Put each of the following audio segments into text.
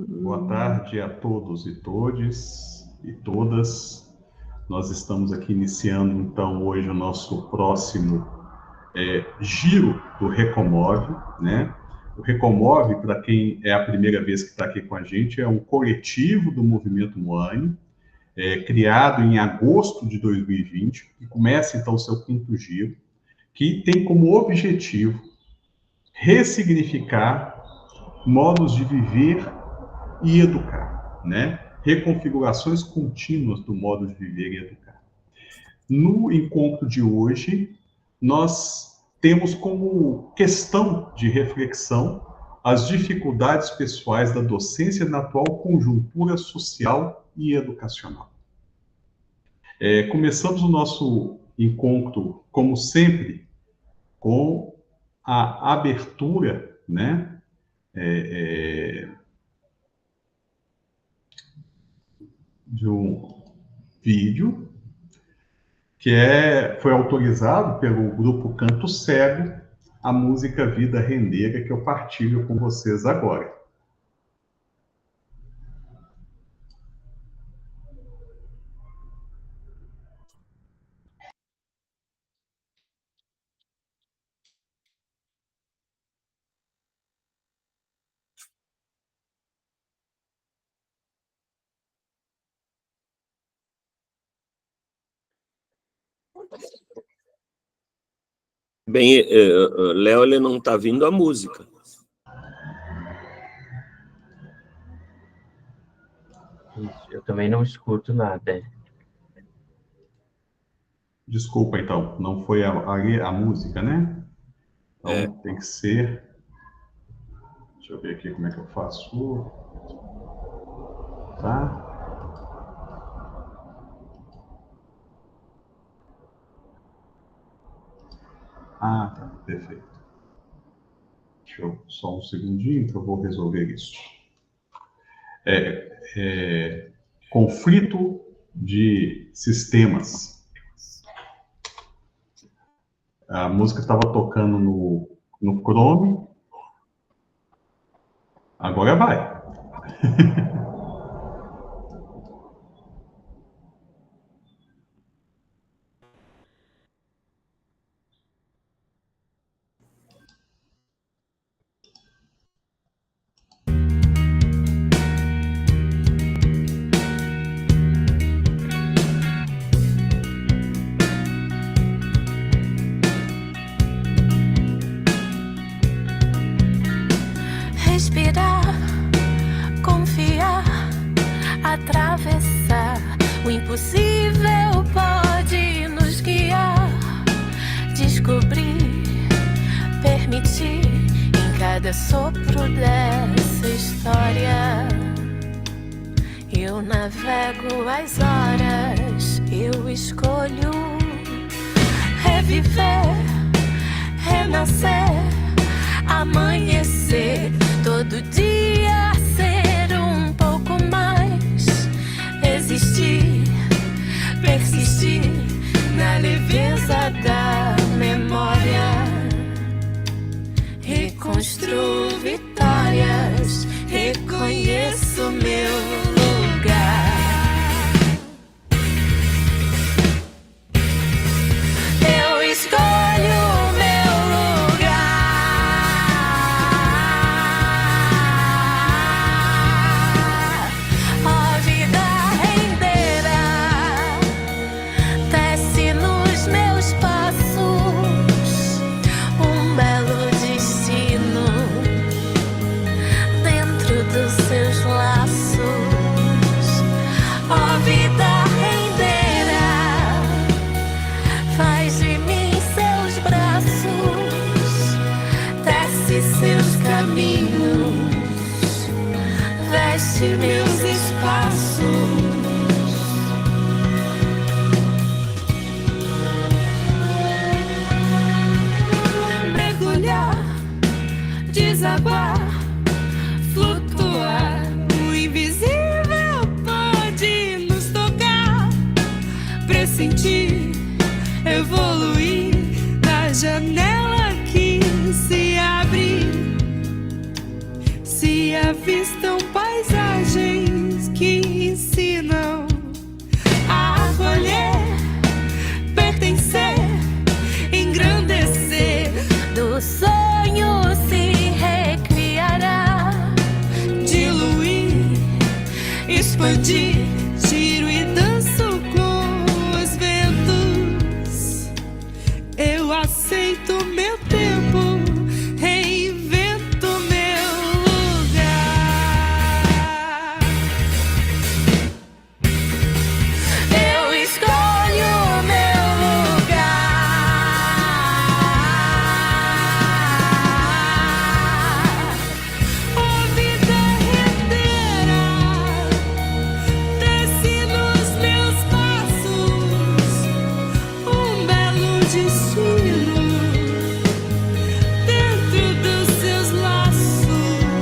Boa tarde a todos e todes e todas. Nós estamos aqui iniciando, então, hoje o nosso próximo giro do Recomove, né? O Recomove, para quem é a primeira vez que está aqui com a gente, é um coletivo do Movimento Moane, criado em agosto de 2020, e começa, então, o seu quinto giro, que tem como objetivo ressignificar modos de viver e educar, né? Reconfigurações contínuas do modo de viver e educar. No encontro de hoje, nós temos como questão de reflexão as dificuldades pessoais da docência na atual conjuntura social e educacional. Começamos o nosso encontro, como sempre, com a abertura, né? De um vídeo que foi autorizado pelo grupo Canto Cego, a música Vida Rendeira, que eu partilho com vocês agora. Bem, Léo, ele não está vindo a música. Eu também não escuto nada. Desculpa, então, não foi a música, né? Então tem que ser... Deixa eu ver aqui como é que eu faço. Tá? Ah, tá, perfeito. Deixa eu só um segundinho que eu vou resolver isso. Conflito de sistemas. A música estava tocando no Chrome. Agora vai. Respirar, confiar, atravessar o impossível pode nos guiar. Descobrir, permitir em cada sopro dessa história. Eu navego as horas, eu escolho reviver, renascer, amanhecer, todo dia ser um pouco mais, existir, persistir na leveza da memória, reconstruo vitórias, reconheço meu lugar. Eu escolho meus espaços. Mergulhar, desabar, flutuar. O invisível pode nos tocar, pressentir, evoluir da janela que se abre, se avista um paisagem pode, giro e danço com os ventos. Eu aceito meu tempo, reinvento meu lugar. Eu escolho meu lugar. A vida renderá, desce nos meus passos, um belo destino dentro dos seus laços.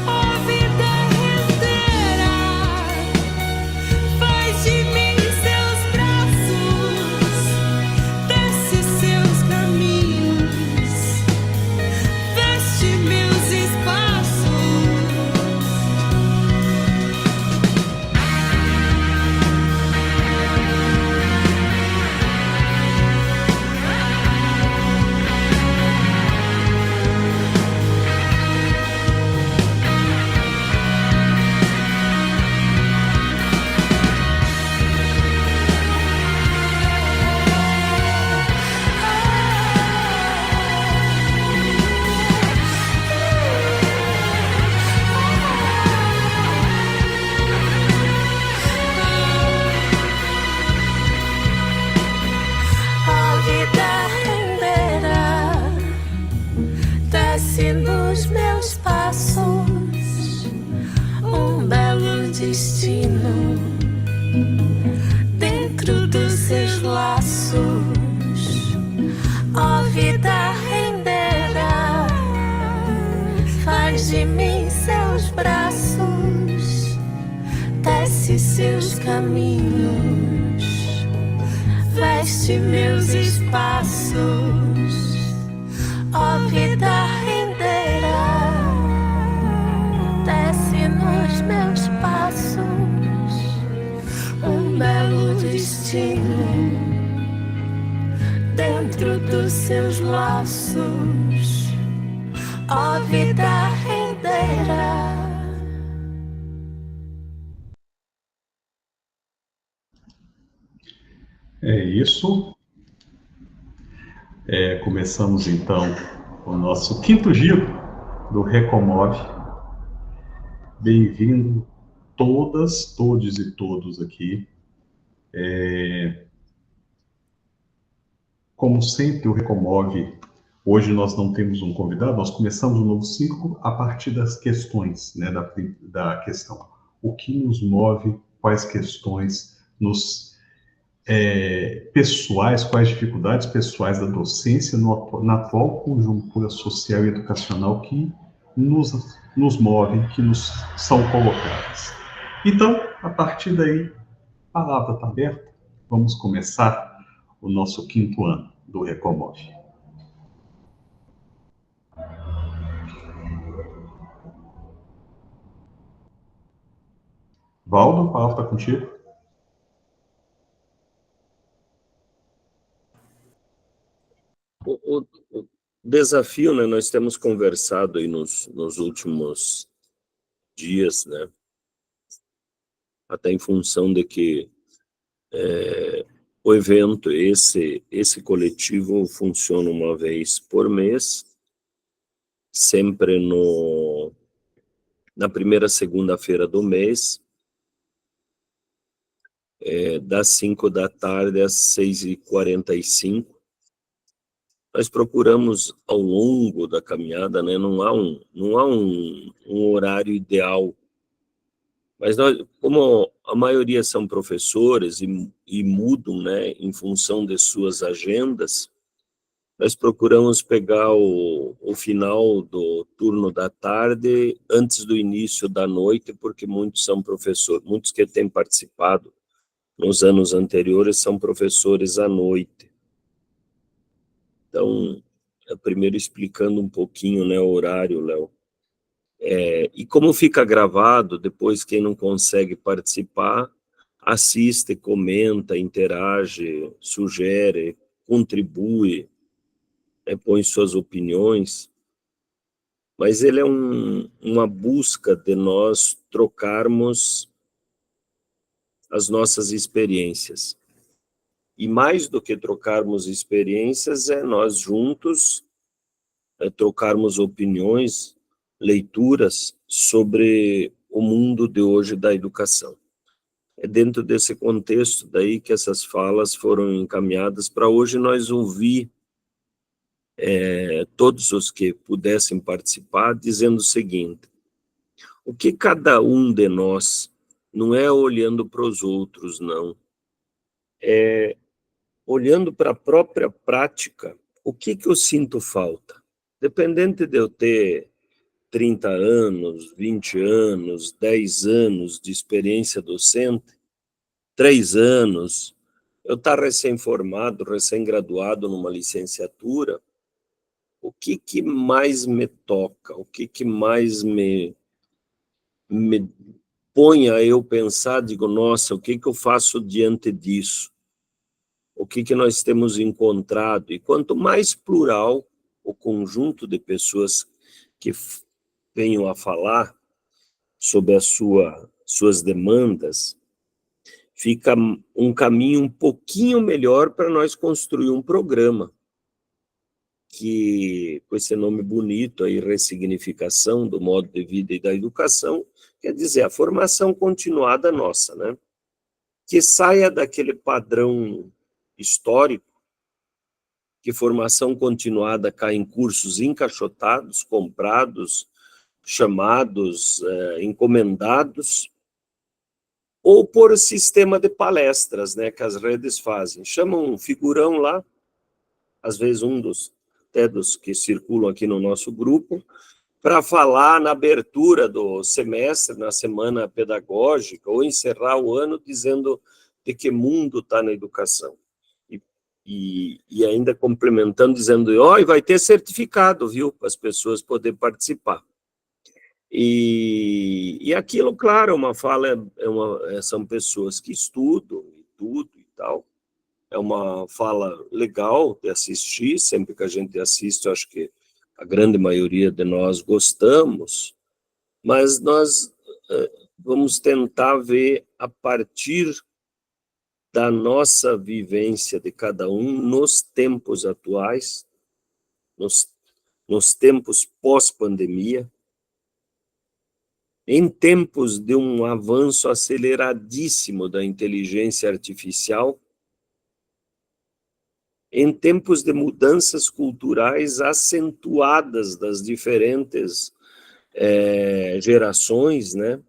A vida renderá, faz de mim seus braços, desce seus caminhos, veste meus espaços. A vida renderá, desce nos meus passos, um belo destino dentro dos seus laços. A vida renderá, faz de mim seus braços, desce seus caminhos, veste meus espaços. A vida renderá, desce nos meus passos, um belo destino dentro dos seus laços. A vida renderá. É isso. Começamos então o nosso quinto giro do Recomove. Bem-vindo todas, todes e todos aqui. Como sempre, o Recomove, hoje nós não temos um convidado, nós começamos um novo ciclo a partir das questões, né, da questão. O que nos move, quais questões nos pessoais, quais dificuldades pessoais da docência na atual conjuntura social e educacional que nos movem, que nos são colocadas. Então, a partir daí, a palavra está aberta, vamos começar o nosso quinto ano do Recomove. Valdo, a palavra está contigo. O desafio, né, nós temos conversado aí nos últimos dias, né, até em função de que o evento, esse coletivo funciona uma vez por mês, sempre na primeira segunda-feira do mês, das 5 da tarde às 6h45. Nós procuramos, ao longo da caminhada, né, não há um horário ideal, mas nós, como a maioria são professores e mudam, né, em função de suas agendas, nós procuramos pegar o final do turno da tarde antes do início da noite, porque muitos são professores, muitos que têm participado nos anos anteriores são professores à noite. Então, primeiro explicando um pouquinho, né, o horário, Léo. E como fica gravado, depois quem não consegue participar, assiste, comenta, interage, sugere, contribui, põe suas opiniões. Mas ele é uma busca de nós trocarmos as nossas experiências. E mais do que trocarmos experiências, é nós juntos trocarmos opiniões, leituras sobre o mundo de hoje da educação. É dentro desse contexto daí que essas falas foram encaminhadas para hoje nós ouvir todos os que pudessem participar, dizendo o seguinte: o que cada um de nós, não é olhando para os outros, não, é olhando para a própria prática, o que eu sinto falta? Dependente de eu ter 30 anos, 20 anos, 10 anos de experiência docente, 3 anos, eu estar recém-formado, recém-graduado numa licenciatura, o que mais me toca, o que mais me põe a eu pensar, digo, nossa, o que eu faço diante disso? O que nós temos encontrado? E quanto mais plural o conjunto de pessoas que venham a falar sobre as suas demandas, fica um caminho um pouquinho melhor para nós construir um programa que, com esse nome bonito aí, ressignificação do modo de vida e da educação, quer dizer, a formação continuada nossa, né? Que saia daquele padrão histórico, que formação continuada cai em cursos encaixotados, comprados, chamados, encomendados, ou por sistema de palestras, né, que as redes fazem. Chamam um figurão lá, às vezes até dos que circulam aqui no nosso grupo, para falar na abertura do semestre, na semana pedagógica, ou encerrar o ano dizendo de que mundo está na educação. E ainda complementando, dizendo, e vai ter certificado, viu, para as pessoas poderem participar. E aquilo, claro, uma fala, são pessoas que estudam e tudo e tal, é uma fala legal de assistir, sempre que a gente assiste, eu acho que a grande maioria de nós gostamos, mas nós vamos tentar ver a partir da nossa vivência de cada um nos tempos atuais, nos tempos pós-pandemia, em tempos de um avanço aceleradíssimo da inteligência artificial, em tempos de mudanças culturais acentuadas das diferentes gerações, né,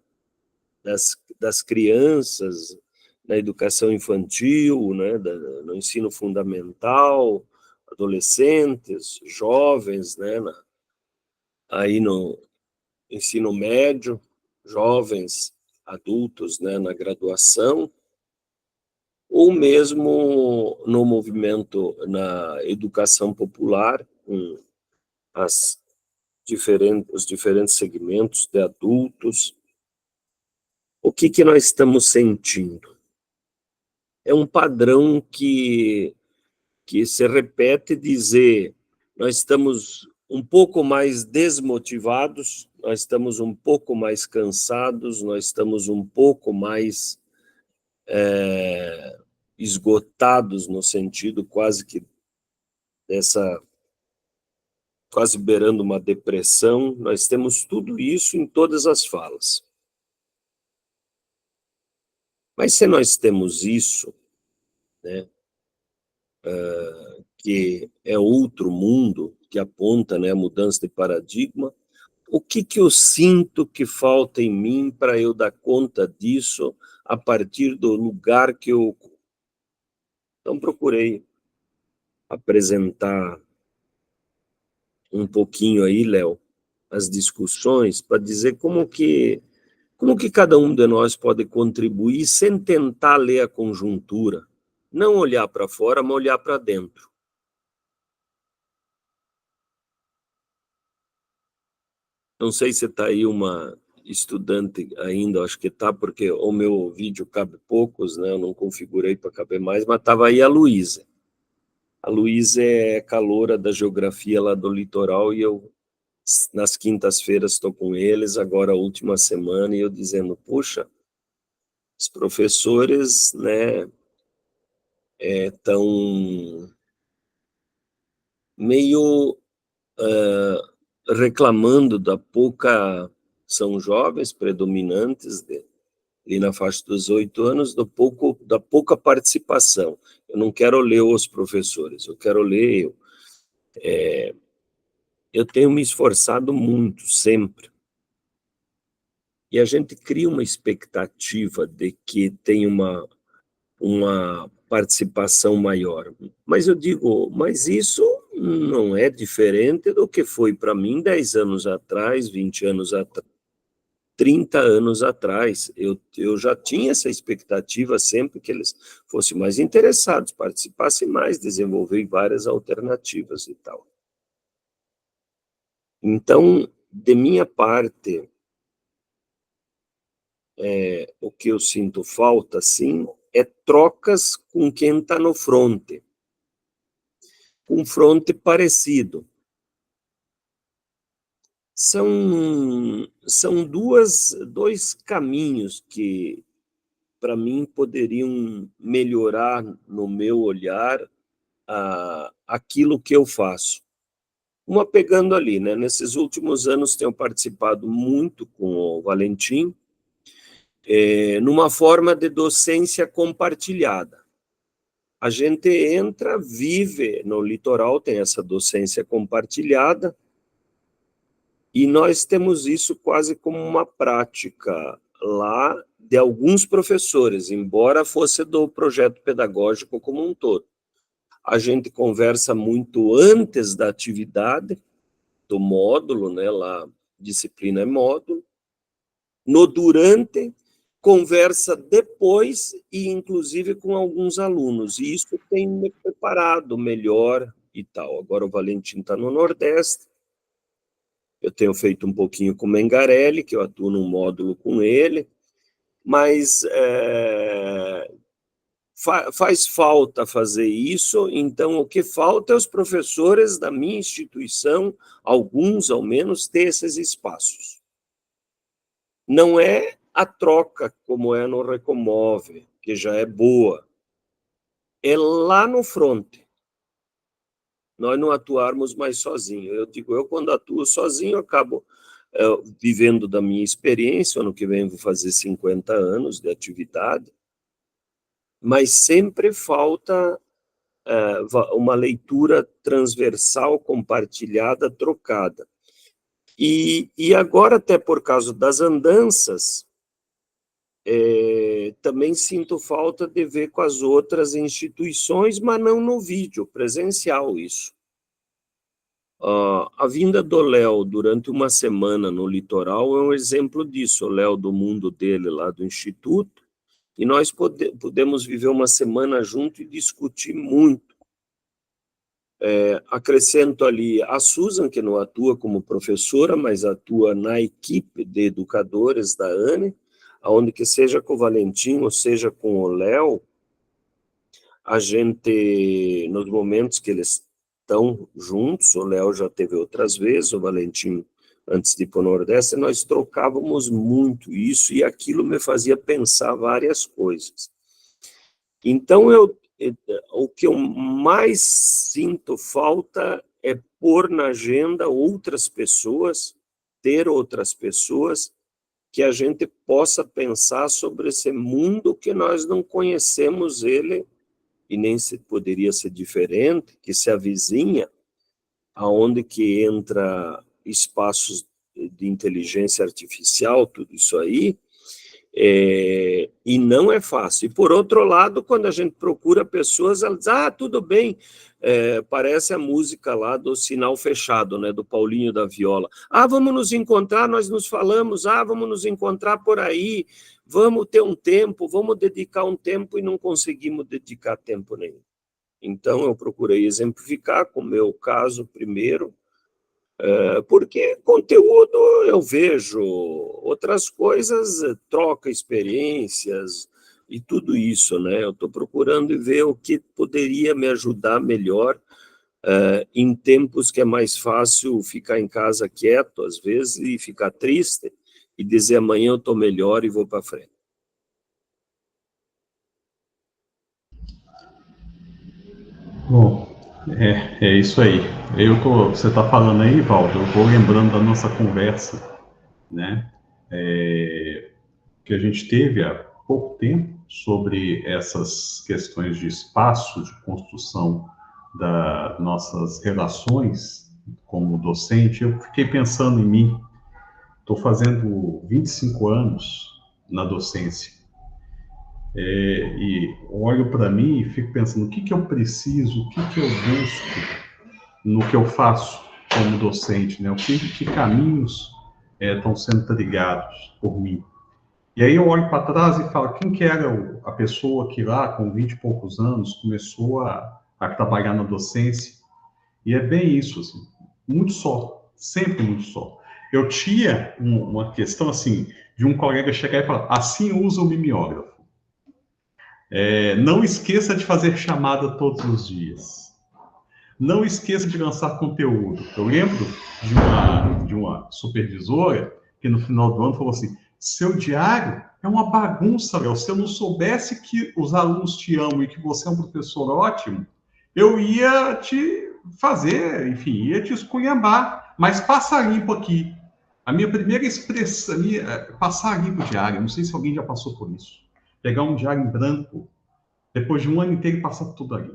das crianças, na educação infantil, né, no ensino fundamental, adolescentes, jovens, né, aí no ensino médio, jovens, adultos, né, na graduação, ou mesmo no movimento, na educação popular, com os diferentes segmentos de adultos. O que nós estamos sentindo? É um padrão que se repete, dizer, nós estamos um pouco mais desmotivados, nós estamos um pouco mais cansados, nós estamos um pouco mais esgotados, no sentido quase beirando uma depressão. Nós temos tudo isso em todas as falas. Mas se nós temos isso, né, que é outro mundo, que aponta, né, a mudança de paradigma, o que eu sinto que falta em mim para eu dar conta disso a partir do lugar que eu ocupo? Então, procurei apresentar um pouquinho aí, Léo, as discussões, para dizer como que cada um de nós pode contribuir sem tentar ler a conjuntura, não olhar para fora, mas olhar para dentro. Não sei se está aí uma estudante ainda, acho que está, porque o meu vídeo cabe poucos, né? Eu não configurei para caber mais, mas estava aí a Luísa. A Luísa é caloura da geografia lá do litoral, e eu, nas quintas-feiras, estou com eles, agora a última semana, e eu dizendo, puxa, Os professores, né, estão meio reclamando da pouca, são jovens predominantes ali na faixa dos 8 anos, da pouca participação. Eu não quero ler os professores, eu quero ler eu. Eu tenho me esforçado muito, sempre. E a gente cria uma expectativa de que tem uma participação maior. Mas eu digo, mas isso não é diferente do que foi para mim 10 anos atrás, 20 anos atrás, 30 anos atrás. Eu já tinha essa expectativa sempre que eles fossem mais interessados, participassem mais, desenvolver várias alternativas e tal. Então, de minha parte, o que eu sinto falta, sim, é trocas com quem está no fronte, com fronte parecido. São dois caminhos que, para mim, poderiam melhorar no meu olhar aquilo que eu faço. Uma pegando ali, né? Nesses últimos anos tenho participado muito com o Valentim, numa forma de docência compartilhada. A gente entra, vive no litoral, tem essa docência compartilhada, e nós temos isso quase como uma prática lá de alguns professores, embora fosse do projeto pedagógico como um todo. A gente conversa muito antes da atividade, do módulo, né, lá, disciplina é módulo, no durante, conversa depois e, inclusive, com alguns alunos. E isso tem me preparado melhor e tal. Agora o Valentim está no Nordeste. Eu tenho feito um pouquinho com o Mengarelli, que eu atuo num módulo com ele, mas faz falta fazer isso. Então, o que falta é os professores da minha instituição, alguns ao menos, ter esses espaços. Não é a troca, como é no Recomove, que já é boa. É lá no fronte. Nós não atuarmos mais sozinhos. Eu digo, eu quando atuo sozinho, acabo vivendo da minha experiência. Ano que vem vou fazer 50 anos de atividade, mas sempre falta uma leitura transversal, compartilhada, trocada. E agora, até por causa das andanças, também sinto falta de ver com as outras instituições, mas não no vídeo, presencial isso. A vinda do Léo durante uma semana no litoral é um exemplo disso. O Léo, do mundo dele lá do Instituto, e nós pudemos viver uma semana junto e discutir muito. Acrescento ali a Susan, que não atua como professora, mas atua na equipe de educadores da ANE, onde que seja com o Valentim ou seja com o Léo, a gente, nos momentos que eles estão juntos, o Léo já teve outras vezes, o Valentim, antes de ir para o Nordeste, nós trocávamos muito isso, e aquilo me fazia pensar várias coisas. Então, o que eu mais sinto falta é pôr na agenda outras pessoas, ter outras pessoas, que a gente possa pensar sobre esse mundo que nós não conhecemos ele, e nem poderia ser diferente, que se avizinha, aonde que entra espaços de inteligência artificial, tudo isso aí, e não é fácil. E, por outro lado, quando a gente procura pessoas, elas dizem, tudo bem, parece a música lá do Sinal Fechado, né, do Paulinho da Viola. Vamos nos encontrar, nós nos falamos, vamos nos encontrar por aí, vamos ter um tempo, vamos dedicar um tempo, e não conseguimos dedicar tempo nenhum. Então, eu procurei exemplificar com o meu caso primeiro, porque conteúdo eu vejo, outras coisas, troca experiências e tudo isso, né? Eu estou procurando ver o que poderia me ajudar melhor em tempos que é mais fácil ficar em casa quieto, às vezes, e ficar triste, e dizer amanhã eu estou melhor e vou para frente. Bom, é isso aí. Você está falando aí, Valdo, eu vou lembrando da nossa conversa, né? Que a gente teve há pouco tempo sobre essas questões de espaço, de construção das nossas relações como docente. Eu fiquei pensando em mim. Estou fazendo 25 anos na docência. E olho para mim e fico pensando o que eu preciso, o que eu busco no que eu faço como docente, né? Que caminhos estão sendo trilhados por mim. E aí eu olho para trás e falo, quem que era a pessoa que lá, com 20 e poucos anos, começou a trabalhar na docência? E é bem isso, assim, muito só, sempre muito só. Eu tinha uma questão, assim, de um colega chegar e falar, assim usa o mimeógrafo. Não esqueça de fazer chamada todos os dias. Não esqueça de lançar conteúdo. Eu lembro de uma supervisora que no final do ano falou assim, seu diário é uma bagunça, Léo. Se eu não soubesse que os alunos te amam e que você é um professor ótimo, eu ia te fazer, enfim, ia te esculhambar. Mas passa limpo aqui. A minha primeira expressão, passar limpo o diário. Não sei se alguém já passou por isso. Pegar um diário em branco, depois de um ano inteiro e passar tudo ali.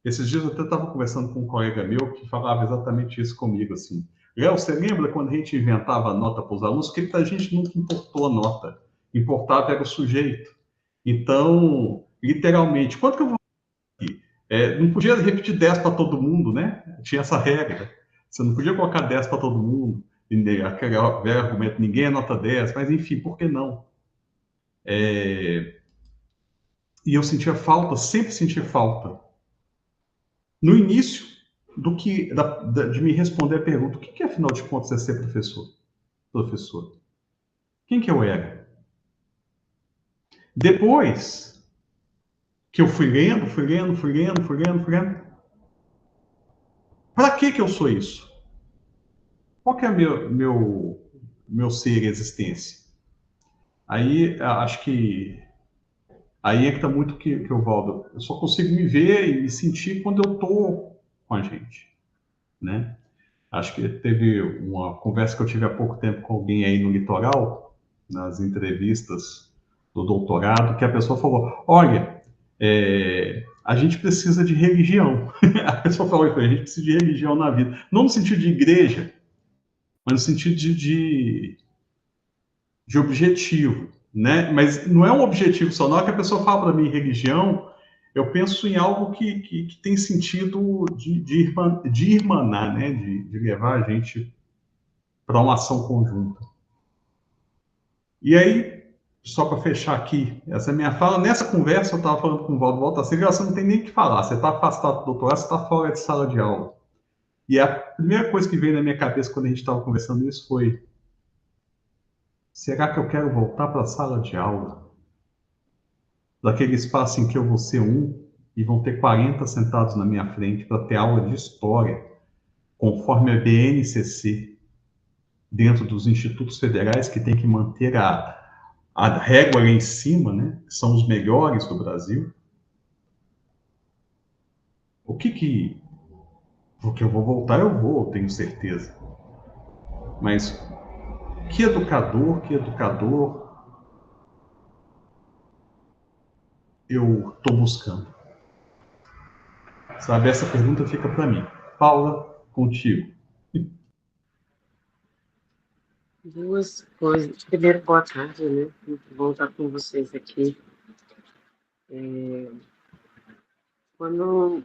Esses dias eu até estava conversando com um colega meu que falava exatamente isso comigo, assim. Léo, você lembra quando a gente inventava a nota para os alunos? Porque a gente nunca importou a nota. Importava era o sujeito. Então, literalmente, quanto que eu vou aqui? Não podia repetir 10 para todo mundo, né? Tinha essa regra. Você não podia colocar 10 para todo mundo. Aquele velho argumento, ninguém é nota 10, mas enfim, por que não? E eu sentia falta, sempre sentia falta no início de me responder a pergunta, o que afinal de contas é ser professor? Professor. Quem que eu era? Depois que eu fui lendo, para que eu sou isso? Qual que é meu ser e existência? Aí, acho que aí entra muito que eu Valdo. Eu só consigo me ver e me sentir quando eu tô com a gente, né? Acho que teve uma conversa que eu tive há pouco tempo com alguém aí no litoral, nas entrevistas do doutorado, que a pessoa falou: olha, a gente precisa de religião. A pessoa falou: a gente precisa de religião na vida. Não no sentido de igreja, mas no sentido de objetivo, né? Mas não é um objetivo só. Na hora que a pessoa fala para mim religião, eu penso em algo que tem sentido de irmanar, né? De levar a gente para uma ação conjunta. E aí, só para fechar aqui essa minha fala, nessa conversa eu estava falando com o Valdo Volta, você não tem nem o que falar, você está afastado do doutorado, você está fora de sala de aula. E a primeira coisa que veio na minha cabeça quando a gente estava conversando isso foi: será que eu quero voltar para a sala de aula? Daquele espaço em que eu vou ser um e vão ter 40 sentados na minha frente para ter aula de história, conforme a BNCC, dentro dos institutos federais que tem que manter a régua lá em cima, né? Que são os melhores do Brasil. Porque eu vou voltar, eu vou, tenho certeza. Mas que educador eu estou buscando? Sabe, essa pergunta fica para mim. Paula, contigo. Duas coisas. Primeiro, boa tarde, né? Muito bom estar com vocês aqui. Quando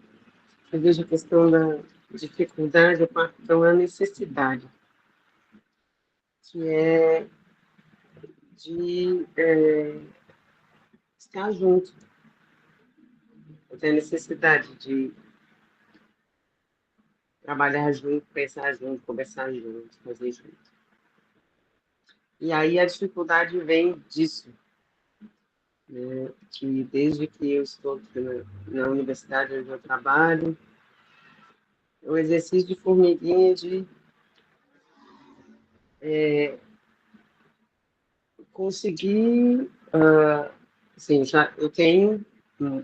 eu vejo a questão da dificuldade, eu parto de uma necessidade, que é de estar junto. Eu tenho a necessidade de trabalhar junto, pensar junto, conversar junto, fazer junto. E aí a dificuldade vem disso, né? Que desde que eu estou na universidade onde eu trabalho, é um exercício de formiguinha de conseguir, assim, já eu tenho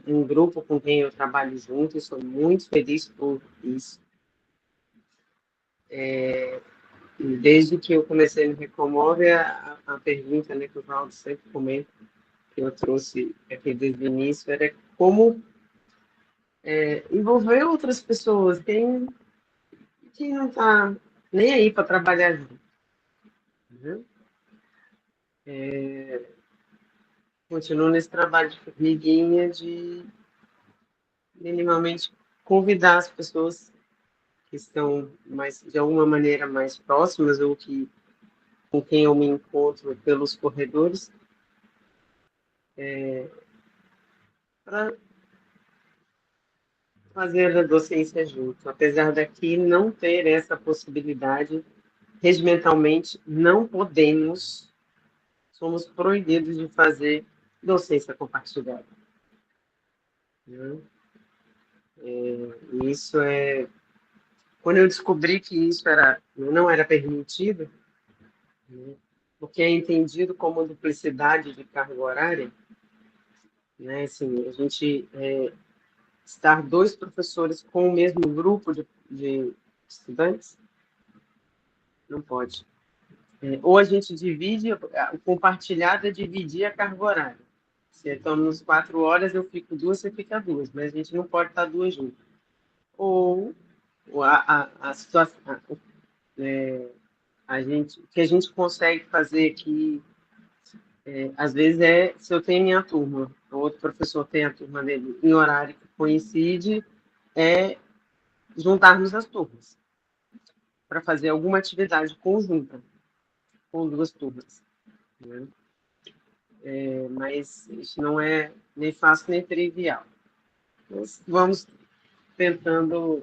um grupo com quem eu trabalho junto e sou muito feliz por isso. E desde que eu comecei no Recomove, a pergunta, né, que o Valdo sempre comenta, que eu trouxe aqui desde o início, era como envolver outras pessoas, quem não está nem aí para trabalhar junto. Né? Continuo nesse trabalho de formiguinha de minimamente convidar as pessoas que estão mais, de alguma maneira mais próximas ou que com quem eu me encontro pelos corredores para fazer a docência junto. Apesar daqui não ter essa possibilidade, regimentalmente não podemos, somos proibidos de fazer docência compartilhada. Né? Isso é... Quando eu descobri que isso não era permitido, né, porque é entendido como duplicidade de carga horária, né, assim, a gente estar dois professores com o mesmo grupo de estudantes, não pode. Ou a gente divide, o compartilhado é dividir a carga horária. Se estamos 4 horas, eu fico 2, você fica 2, mas a gente não pode estar 2 juntas. Ou a situação, o que a gente consegue fazer aqui, às vezes se eu tenho minha turma, o outro professor tem a turma dele em horário que coincide, é juntarmos as turmas para fazer alguma atividade conjunta com 2 turmas. Né? Mas isso não é nem fácil nem trivial. Nós vamos tentando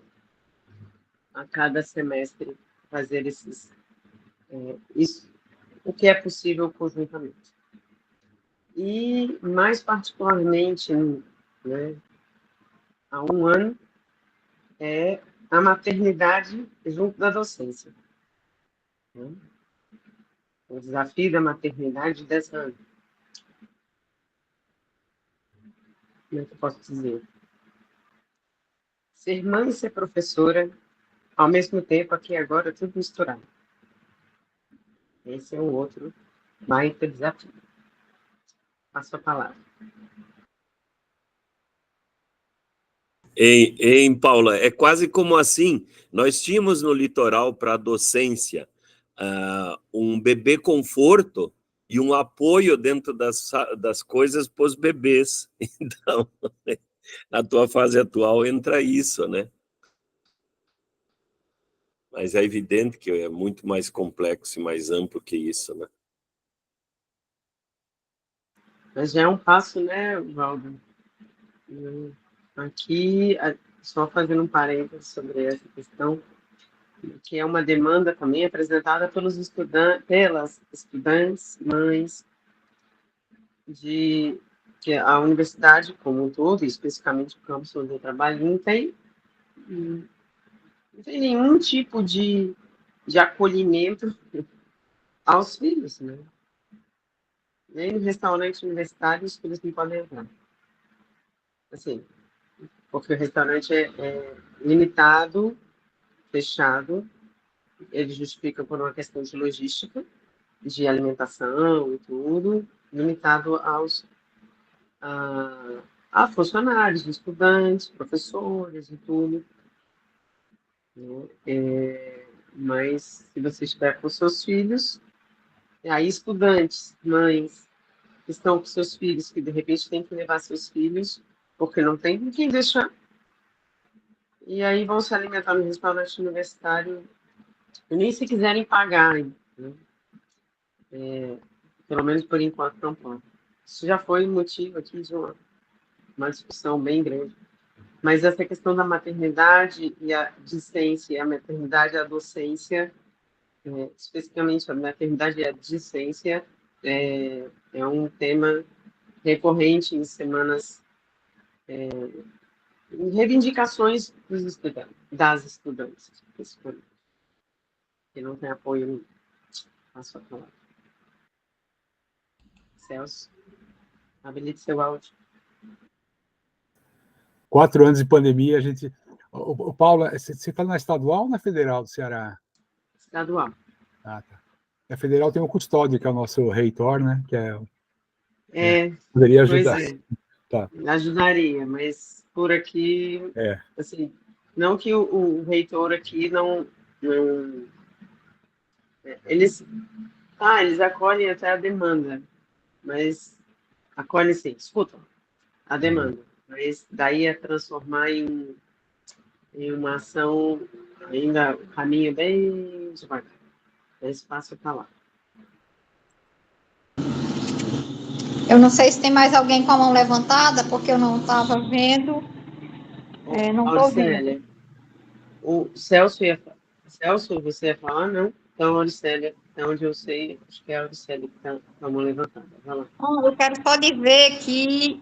a cada semestre fazer isso, o que é possível conjuntamente. E mais particularmente, né, há um ano, é a maternidade junto da docência. Né? O desafio da maternidade dessa, como é que eu posso dizer? Ser mãe e ser professora, ao mesmo tempo, aqui agora, tudo misturado. Esse é um outro baita desafio. Passo a palavra. Paula, é quase como assim, nós tínhamos no litoral para a docência um bebê conforto e um apoio dentro das coisas para os bebês. Então, na tua fase atual entra isso, né? Mas é evidente que é muito mais complexo e mais amplo que isso, né? Mas já é um passo, né, Valdo? Aqui, só fazendo um parênteses sobre essa questão, que é uma demanda também apresentada pelas estudantes, mães, de que a universidade como um todo, especificamente o campus onde eu trabalho, não tem nenhum tipo de acolhimento aos filhos, né? Nem no restaurante universitário os filhos não podem entrar. Assim, porque o restaurante é limitado, fechado, ele justifica por uma questão de logística, de alimentação e tudo, limitado a funcionários, estudantes, professores e tudo. Né? Mas se você estiver com seus filhos, aí estudantes, mães, que estão com seus filhos, que de repente têm que levar seus filhos, porque não tem com quem deixar, e aí vão se alimentar no restaurante universitário, e nem se quiserem pagar, né? Pelo menos por enquanto não pode. Isso já foi motivo aqui de uma discussão bem grande. Mas essa questão da maternidade e a discência, a maternidade e a docência, especificamente a maternidade e a discência, é um tema recorrente em semanas, em reivindicações dos estudantes, das estudantes, que não tem apoio nenhum. Passo a palavra. Celso, habilite seu áudio. 4 anos de pandemia, a gente... O Paulo, você está na estadual ou na federal do Ceará? Estadual. Ah, tá. A federal tem o custódio, que é o nosso reitor, né? Que Pois poderia ajudar. é. Tá. Ajudaria, mas por aqui, assim, não que o reitor aqui não eles acolhem até a demanda, mas acolhem sim, escutam a demanda, mas daí a transformar em uma ação, ainda o caminho bem devagar, esse passo para lá. Eu não sei se tem mais alguém com a mão levantada, porque eu não estava vendo. Não estou vendo. O Celso Celso, você ia falar? Não? Então, Auricélia, até onde eu sei, acho que é a Auricélia que está com a mão levantada. Vai lá. Eu quero só dizer que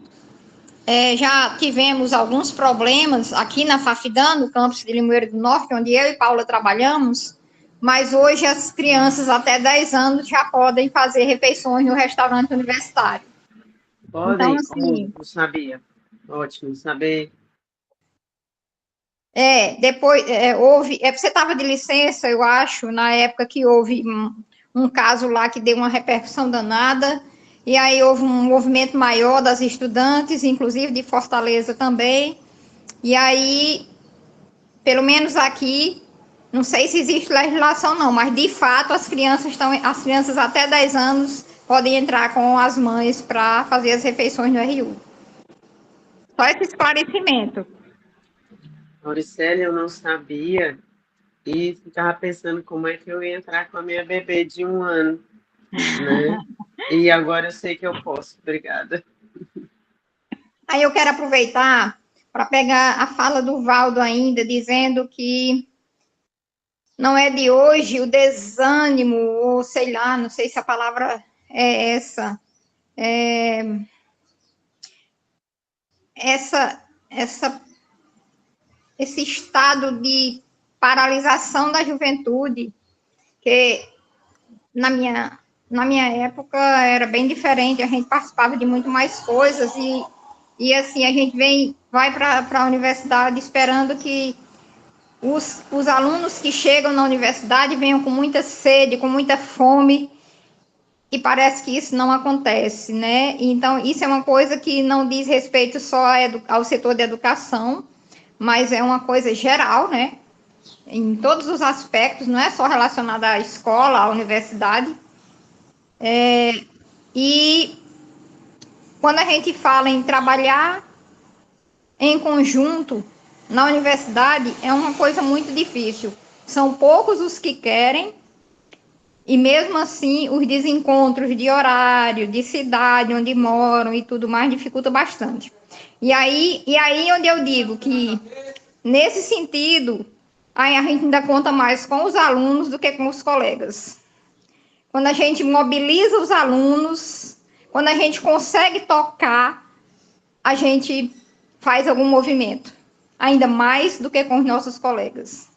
já tivemos alguns problemas aqui na Fafidã, no campus de Limoeiro do Norte, onde eu e Paula trabalhamos, mas hoje as crianças até 10 anos já podem fazer refeições no restaurante universitário. Podem? Então, assim, Não sabia. Ótimo, saber. Depois houve... você estava de licença, eu acho, na época que houve um caso lá que deu uma repercussão danada, e aí houve um movimento maior das estudantes, inclusive de Fortaleza também, e aí, pelo menos aqui, não sei se existe legislação não, mas de fato as crianças até 10 anos podem entrar com as mães para fazer as refeições no RU. Só esse esclarecimento. Auricélia, eu não sabia e ficava pensando como é que eu ia entrar com a minha bebê de 1 ano, né? E agora eu sei que eu posso. Obrigada. Aí eu quero aproveitar para pegar a fala do Valdo ainda, dizendo que não é de hoje o desânimo, ou sei lá, não sei se a palavra é essa, esse estado de paralisação da juventude, que na minha época era bem diferente, a gente participava de muito mais coisas, e assim, a gente vai para a universidade esperando que os alunos que chegam na universidade venham com muita sede, com muita fome, e parece que isso não acontece, né? Então, isso é uma coisa que não diz respeito só ao setor de educação, mas é uma coisa geral, né? Em todos os aspectos, não é só relacionada à escola, à universidade. E quando a gente fala em trabalhar em conjunto na universidade, é uma coisa muito difícil. São poucos os que querem, e mesmo assim, os desencontros de horário, de cidade, onde moram e tudo mais, dificulta bastante. E aí onde eu digo que, nesse sentido, aí a gente ainda conta mais com os alunos do que com os colegas. Quando a gente mobiliza os alunos, quando a gente consegue tocar, a gente faz algum movimento. Ainda mais do que com os nossos colegas.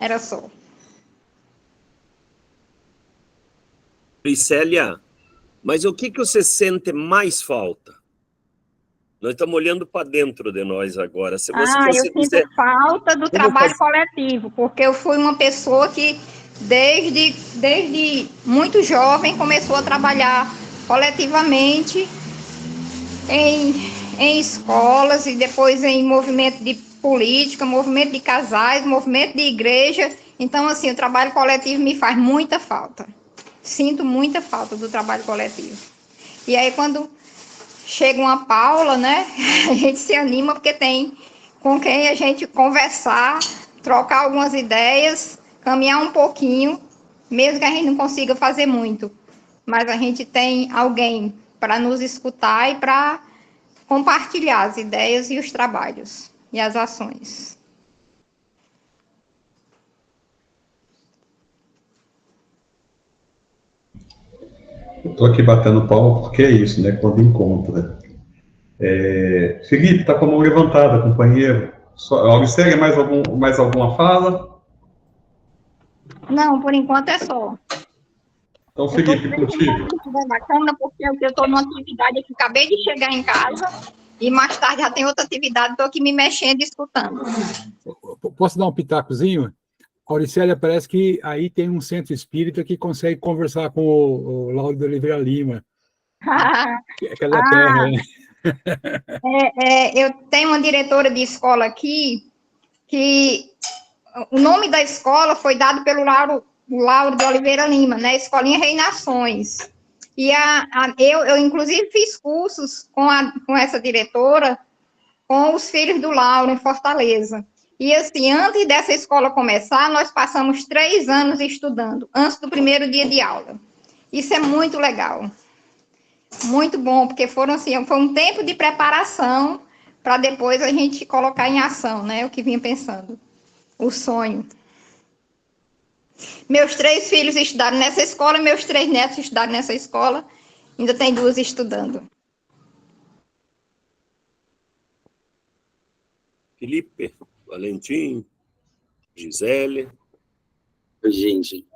Era só. Célia, mas o que você sente mais falta? Nós estamos olhando para dentro de nós agora. Se você eu sinto falta do trabalho coletivo, porque eu fui uma pessoa que, desde muito jovem, começou a trabalhar coletivamente em escolas e depois em movimento de política, movimento de casais, movimento de igreja. Então, assim, o trabalho coletivo me faz muita falta. Sinto muita falta do trabalho coletivo. E aí, quando chega uma Paula, né, a gente se anima porque tem com quem a gente conversar, trocar algumas ideias, caminhar um pouquinho, mesmo que a gente não consiga fazer muito. Mas a gente tem alguém para nos escutar e para compartilhar as ideias e os trabalhos e as ações. Estou aqui batendo palma porque é isso, né? Quando encontra. Felipe, está com a mão levantada, companheiro. Auricélia, mais alguma fala? Não, por enquanto é só. Então, Felipe, contigo. É bacana porque eu estou numa atividade que acabei de chegar em casa E mais tarde já tem outra atividade, estou aqui me mexendo e escutando. Posso dar um pitacozinho? Auricélia, parece que aí tem um centro espírita que consegue conversar com o Lauro de Oliveira Lima, que é da terra, né? Eu tenho uma diretora de escola aqui, que o nome da escola foi dado pelo Lauro de Oliveira Lima, né? Escolinha Reinações. E eu, inclusive, fiz cursos com essa diretora, com os filhos do Lauro, em Fortaleza. E, assim, antes dessa escola começar, nós passamos 3 anos estudando, antes do primeiro dia de aula. Isso é muito legal. Muito bom, porque foi um tempo de preparação para depois a gente colocar em ação, né? O que vinha pensando. O sonho. Meus 3 filhos estudaram nessa escola, meus 3 netos estudaram nessa escola. Ainda tem 2 estudando. Felipe, Valentim, Gisele. Oi, gente.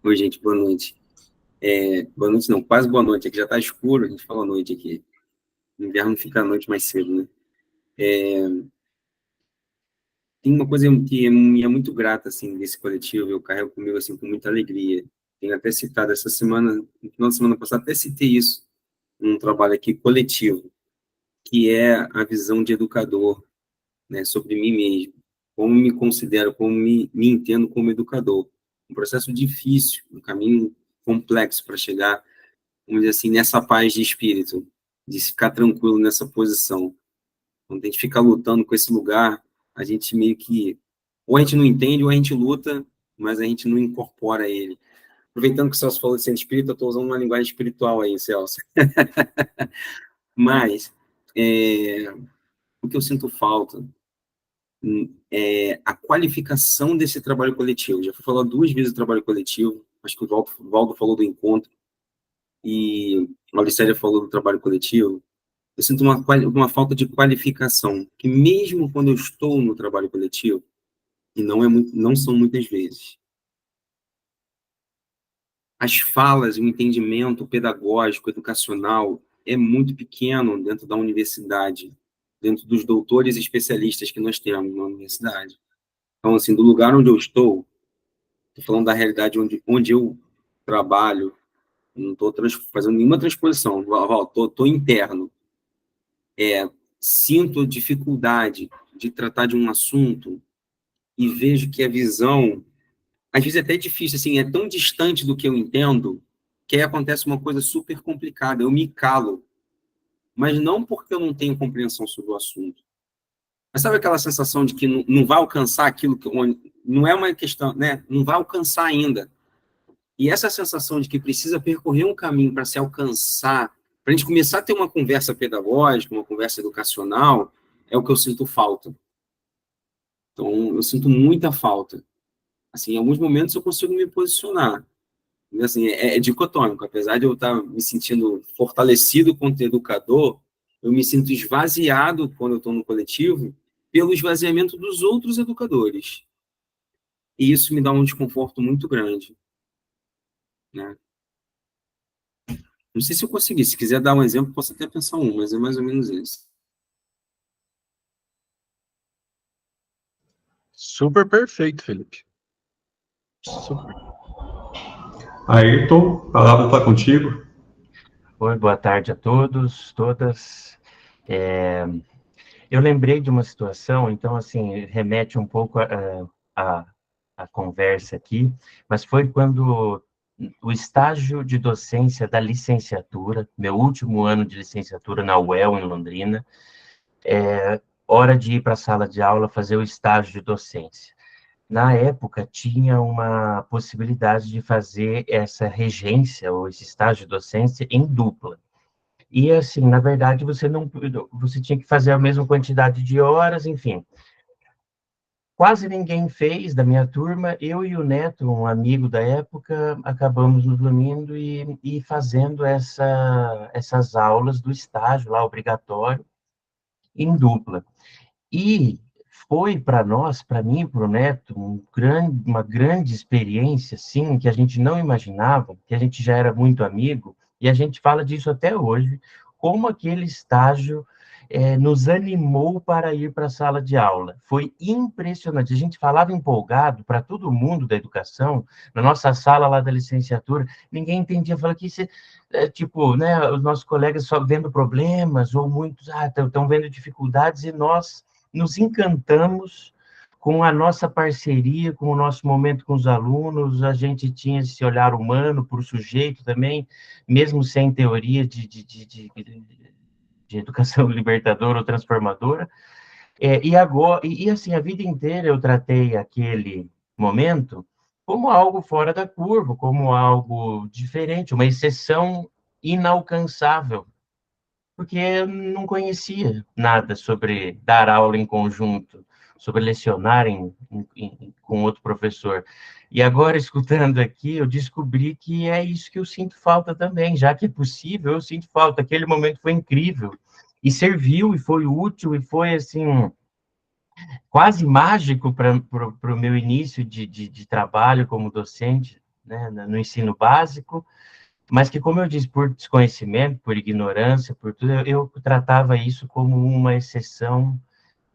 Oi, gente, boa noite. Boa noite não, quase boa noite. Aqui já está escuro, a gente fala noite aqui. No inverno fica a noite mais cedo, né? Tem uma coisa que me é muito grata, assim, desse coletivo, eu carrego comigo, assim, com muita alegria. Tenho até citado essa semana, no final da semana passada, até citei isso num trabalho aqui coletivo, que é a visão de educador, né, sobre mim mesmo. Como me considero, como me entendo como educador. Um processo difícil, um caminho complexo para chegar, vamos dizer assim, nessa paz de espírito, de ficar tranquilo nessa posição. Quando a gente fica lutando com esse lugar, a gente meio que, ou a gente não entende, ou a gente luta, mas a gente não incorpora ele. Aproveitando que o Celso falou de centro espírita, eu estou usando uma linguagem espiritual aí, Celso. Mas, o que eu sinto falta é a qualificação desse trabalho coletivo. Já fui falar 2 vezes do trabalho coletivo, acho que o Valdo falou do encontro, e a Auricélia falou do trabalho coletivo. Eu sinto uma falta de qualificação, que mesmo quando eu estou no trabalho coletivo, e não são muitas vezes, as falas, o entendimento pedagógico, educacional, é muito pequeno dentro da universidade, dentro dos doutores e especialistas que nós temos na universidade. Então, assim, do lugar onde eu estou falando da realidade onde eu trabalho, não estou fazendo nenhuma transposição, estou interno. Sinto dificuldade de tratar de um assunto e vejo que a visão, às vezes é até difícil, assim, é tão distante do que eu entendo, que aí acontece uma coisa super complicada, eu me calo, mas não porque eu não tenho compreensão sobre o assunto. Mas sabe aquela sensação de que não vai alcançar aquilo que... Não é uma questão, né? Não vai alcançar ainda. E essa sensação de que precisa percorrer um caminho para se alcançar, para a gente começar a ter uma conversa pedagógica, uma conversa educacional, é o que eu sinto falta. Então, eu sinto muita falta. Assim, em alguns momentos eu consigo me posicionar. Assim, é dicotômico. Apesar de eu estar me sentindo fortalecido quanto educador, eu me sinto esvaziado quando eu estou no coletivo pelo esvaziamento dos outros educadores. E isso me dá um desconforto muito grande, né? Não sei se eu consegui. Se quiser dar um exemplo, posso até pensar mas é mais ou menos isso. Super perfeito, Felipe. Super. Ayrton, a palavra está contigo. Oi, boa tarde a todos, todas. Eu lembrei de uma situação, então, assim, remete um pouco a conversa aqui, mas foi quando o estágio de docência da licenciatura, meu último ano de licenciatura na UEL, em Londrina, hora de ir para a sala de aula fazer o estágio de docência. Na época, tinha uma possibilidade de fazer essa regência, ou esse estágio de docência, em dupla. E, assim, na verdade, você tinha que fazer a mesma quantidade de horas, enfim. Quase ninguém fez da minha turma, eu e o Neto, um amigo da época, acabamos nos unindo e fazendo essas aulas do estágio lá, obrigatório, em dupla. E foi para nós, para mim e para o Neto, uma grande experiência, assim, que a gente não imaginava, que a gente já era muito amigo, e a gente fala disso até hoje, como aquele estágio nos animou para ir para a sala de aula. Foi impressionante. A gente falava empolgado para todo mundo da educação, na nossa sala lá da licenciatura, ninguém entendia, falava que isso tipo, né, os nossos colegas só vendo problemas, ou muitos estão vendo dificuldades, e nós nos encantamos com a nossa parceria, com o nosso momento com os alunos. A gente tinha esse olhar humano para o sujeito também, mesmo sem teoria de educação libertadora ou transformadora. E agora, assim, a vida inteira eu tratei aquele momento como algo fora da curva, como algo diferente, uma exceção inalcançável, porque eu não conhecia nada sobre dar aula em conjunto, sobre lecionar com outro professor. E agora, escutando aqui, eu descobri que é isso que eu sinto falta também, já que é possível, eu sinto falta. Aquele momento foi incrível, e serviu, e foi útil, e foi, assim, quase mágico para o meu início de trabalho como docente, né, no ensino básico, mas que, como eu disse, por desconhecimento, por ignorância, por tudo, eu tratava isso como uma exceção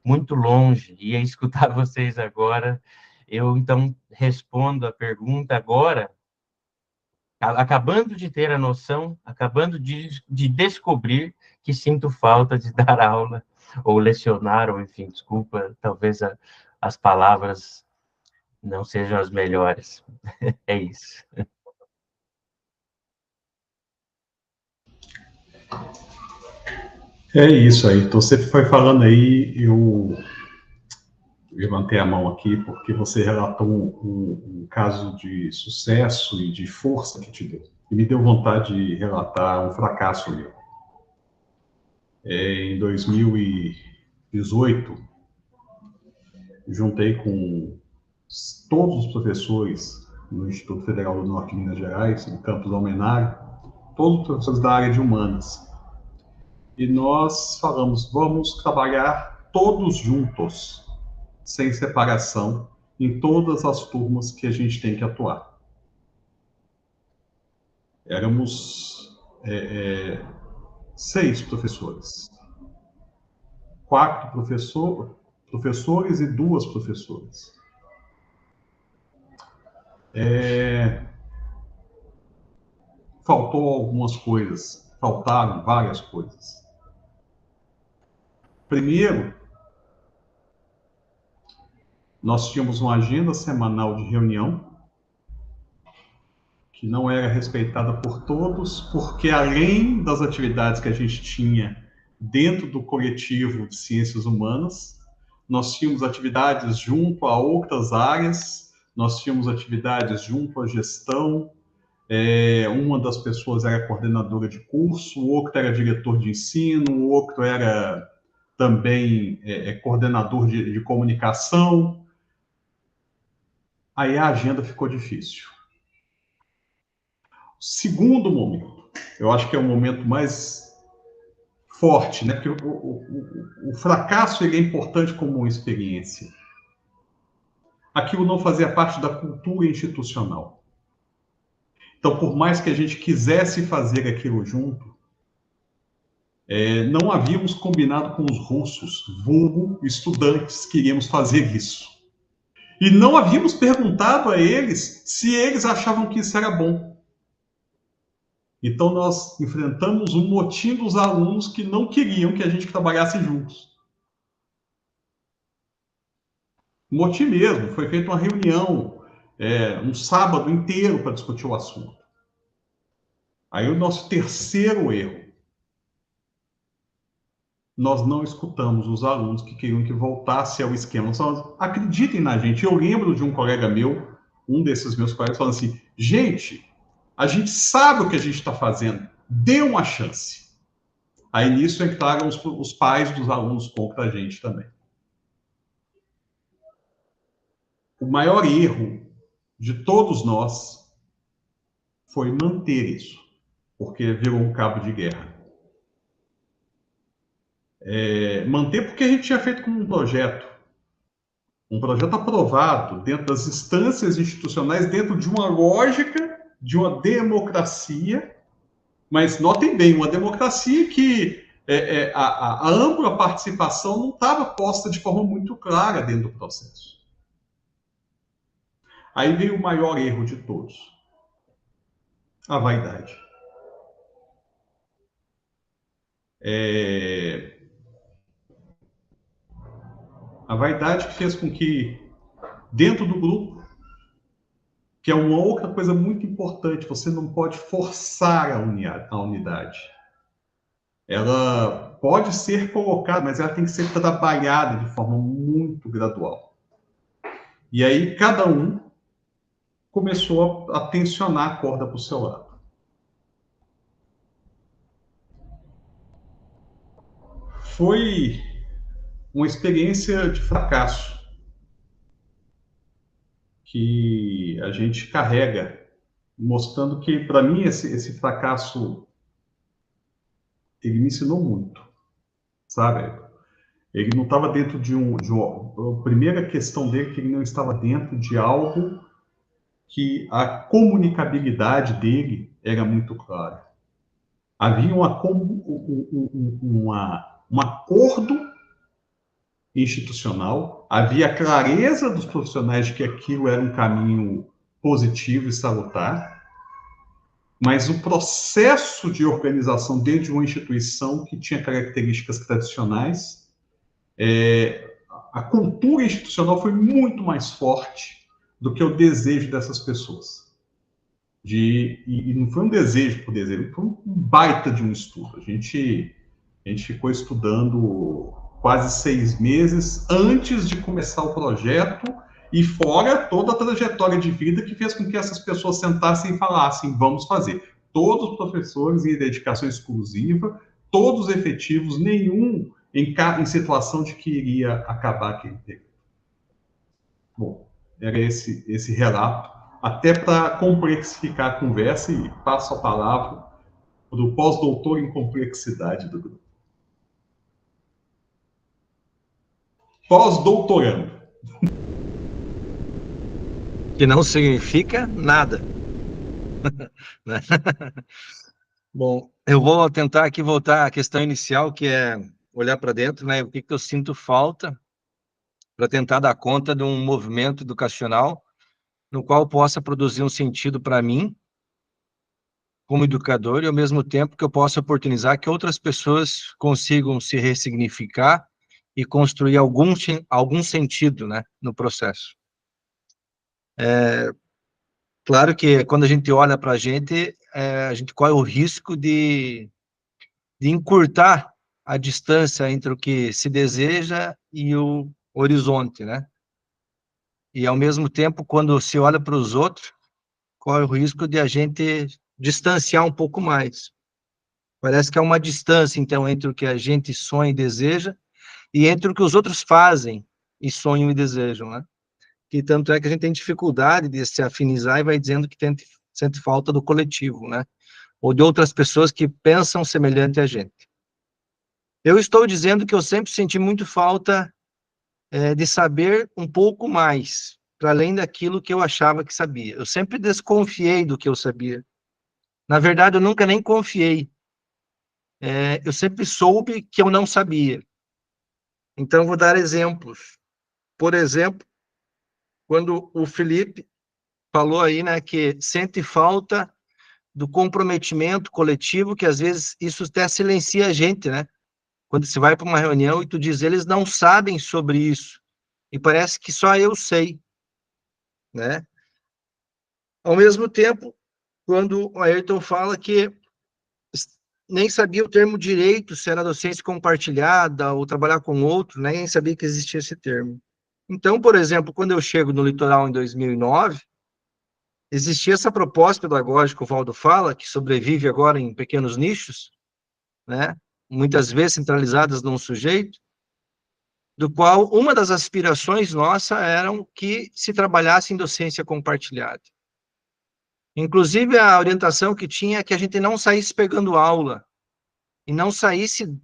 muito longe. E a escutar vocês agora, eu, então, respondo a pergunta agora, acabando de ter a noção, acabando de descobrir que sinto falta de dar aula, ou lecionar, ou, enfim, desculpa, talvez as palavras não sejam as melhores. É isso. É isso aí. Então, você foi falando aí, eu levantei a mão aqui porque você relatou um caso de sucesso e de força que te deu. E me deu vontade de relatar um fracasso meu. Em 2018, juntei com todos os professores no Instituto Federal do Norte de Minas Gerais, no campus Almenara, todos os professores da área de humanas. E nós falamos, vamos trabalhar todos juntos, sem separação, em todas as turmas que a gente tem que atuar. Éramos 6 professores. 4 professores e 2 professoras. Faltou algumas coisas, faltaram várias coisas. Primeiro, nós tínhamos uma agenda semanal de reunião, que não era respeitada por todos, porque além das atividades que a gente tinha dentro do coletivo de ciências humanas, nós tínhamos atividades junto a outras áreas, nós tínhamos atividades junto à gestão, uma das pessoas era coordenadora de curso, o outro era diretor de ensino, o outro era também coordenador de comunicação. Aí a agenda ficou difícil. Segundo momento, eu acho que é o momento mais forte, né? Porque o fracasso ele é importante como uma experiência. Aquilo não fazia parte da cultura institucional. Então, por mais que a gente quisesse fazer aquilo junto, não havíamos combinado com os russos, vulgo estudantes, que iríamos fazer isso. E não havíamos perguntado a eles se eles achavam que isso era bom. Então, nós enfrentamos um motim dos alunos que não queriam que a gente trabalhasse juntos. Motim mesmo, foi feita uma reunião, um sábado inteiro para discutir o assunto. Aí o nosso terceiro erro, nós não escutamos os alunos que queriam que voltasse ao esquema. Nós acreditem na gente. Eu lembro de um colega meu, um desses meus colegas, falando assim, gente, a gente sabe o que a gente está fazendo, dê uma chance. Aí nisso entraram os pais dos alunos contra a gente também. O maior erro de todos nós foi manter isso, porque virou um cabo de guerra. Manter porque a gente tinha feito como um projeto aprovado dentro das instâncias institucionais, dentro de uma lógica de uma democracia Mas notem bem, uma democracia que a ampla participação não estava posta de forma muito clara dentro do processo. Aí veio o maior erro de todos, a vaidade. A vaidade que fez com que, dentro do grupo, que é uma outra coisa muito importante, você não pode forçar a unidade. Ela pode ser colocada, mas ela tem que ser trabalhada de forma muito gradual. E aí cada um começou a tensionar a corda para o seu lado. Foi uma experiência de fracasso que a gente carrega, mostrando que, para mim, esse fracasso, ele me ensinou muito, sabe? Ele não estava dentro a primeira questão dele é que ele não estava dentro de algo que a comunicabilidade dele era muito clara. Havia um acordo institucional, havia clareza dos profissionais de que aquilo era um caminho positivo e salutar, mas o processo de organização dentro de uma instituição que tinha características tradicionais, a cultura institucional foi muito mais forte do que o desejo dessas pessoas. E não foi um desejo por desejo, foi um baita de um estudo. A gente ficou estudando quase 6 meses antes de começar o projeto, e fora toda a trajetória de vida que fez com que essas pessoas sentassem e falassem, vamos fazer. Todos os professores em dedicação exclusiva, todos efetivos, nenhum em situação de que iria acabar aquele período. Bom, era esse relato, até para complexificar a conversa, e passo a palavra para o pós-doutor em complexidade do grupo. Pós-doutorando. Que não significa nada. Bom, eu vou tentar aqui voltar à questão inicial, que é olhar para dentro, né? O que eu sinto falta para tentar dar conta de um movimento educacional no qual possa produzir um sentido para mim, como educador, e ao mesmo tempo que eu possa oportunizar que outras pessoas consigam se ressignificar e construir algum sentido, né, no processo. Claro que quando a gente olha para a gente corre o risco de encurtar a distância entre o que se deseja e o horizonte, né? E, ao mesmo tempo, quando se olha para os outros, corre o risco de a gente distanciar um pouco mais. Parece que há uma distância, então, entre o que a gente sonha e deseja e entre o que os outros fazem e sonham e desejam, né? Que tanto é que a gente tem dificuldade de se afinizar e vai dizendo que sente falta do coletivo, né? Ou de outras pessoas que pensam semelhante a gente. Eu estou dizendo que eu sempre senti muito falta de saber um pouco mais, para além daquilo que eu achava que sabia. Eu sempre desconfiei do que eu sabia. Na verdade, eu nunca nem confiei. Eu sempre soube que eu não sabia. Então, vou dar exemplos. Por exemplo, quando o Felipe falou aí, né, que sente falta do comprometimento coletivo, que às vezes isso até silencia a gente, né? Quando você vai para uma reunião e tu diz, eles não sabem sobre isso, e parece que só eu sei, né? Ao mesmo tempo, quando o Ayrton fala que nem sabia o termo direito, se era docência compartilhada ou trabalhar com outro, né? Nem sabia que existia esse termo. Então, por exemplo, quando eu chego no Litoral em 2009, existia essa proposta pedagógica que o Valdo fala, que sobrevive agora em pequenos nichos, né? Muitas vezes centralizadas num sujeito, do qual uma das aspirações nossa eram que se trabalhasse em docência compartilhada. Inclusive, a orientação que tinha é que a gente não saísse pegando aula, e não saísse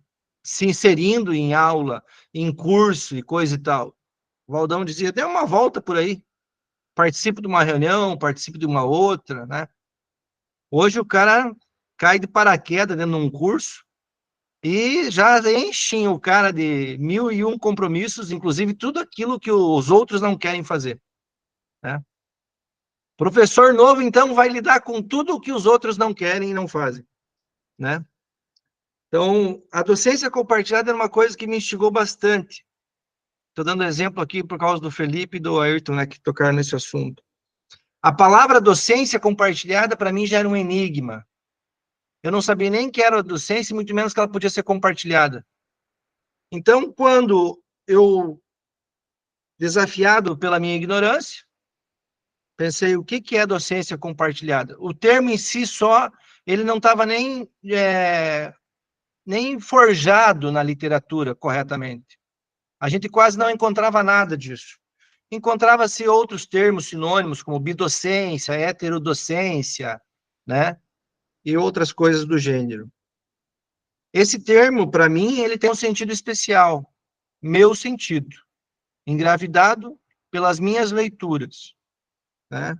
se inserindo em aula, em curso e coisa e tal. O Valdão dizia, dê uma volta por aí, participe de uma reunião, participe de uma outra, né? Hoje o cara cai de paraquedas dentro de um curso e já enchem o cara de 1001 compromissos, inclusive tudo aquilo que os outros não querem fazer, né? Professor novo, então, vai lidar com tudo o que os outros não querem e não fazem, né? Então, a docência compartilhada é uma coisa que me instigou bastante. Estou dando exemplo aqui por causa do Felipe e do Ayrton, né, que tocaram nesse assunto. A palavra docência compartilhada, para mim, já era um enigma. Eu não sabia nem que era docência, muito menos que ela podia ser compartilhada. Então, quando eu, desafiado pela minha ignorância, pensei, o que é docência compartilhada? O termo em si só, ele não estava nem forjado na literatura corretamente. A gente quase não encontrava nada disso. Encontrava-se outros termos sinônimos, como bidocência, heterodocência, né? E outras coisas do gênero. Esse termo, para mim, ele tem um sentido especial. Meu sentido. Engravidado pelas minhas leituras, né?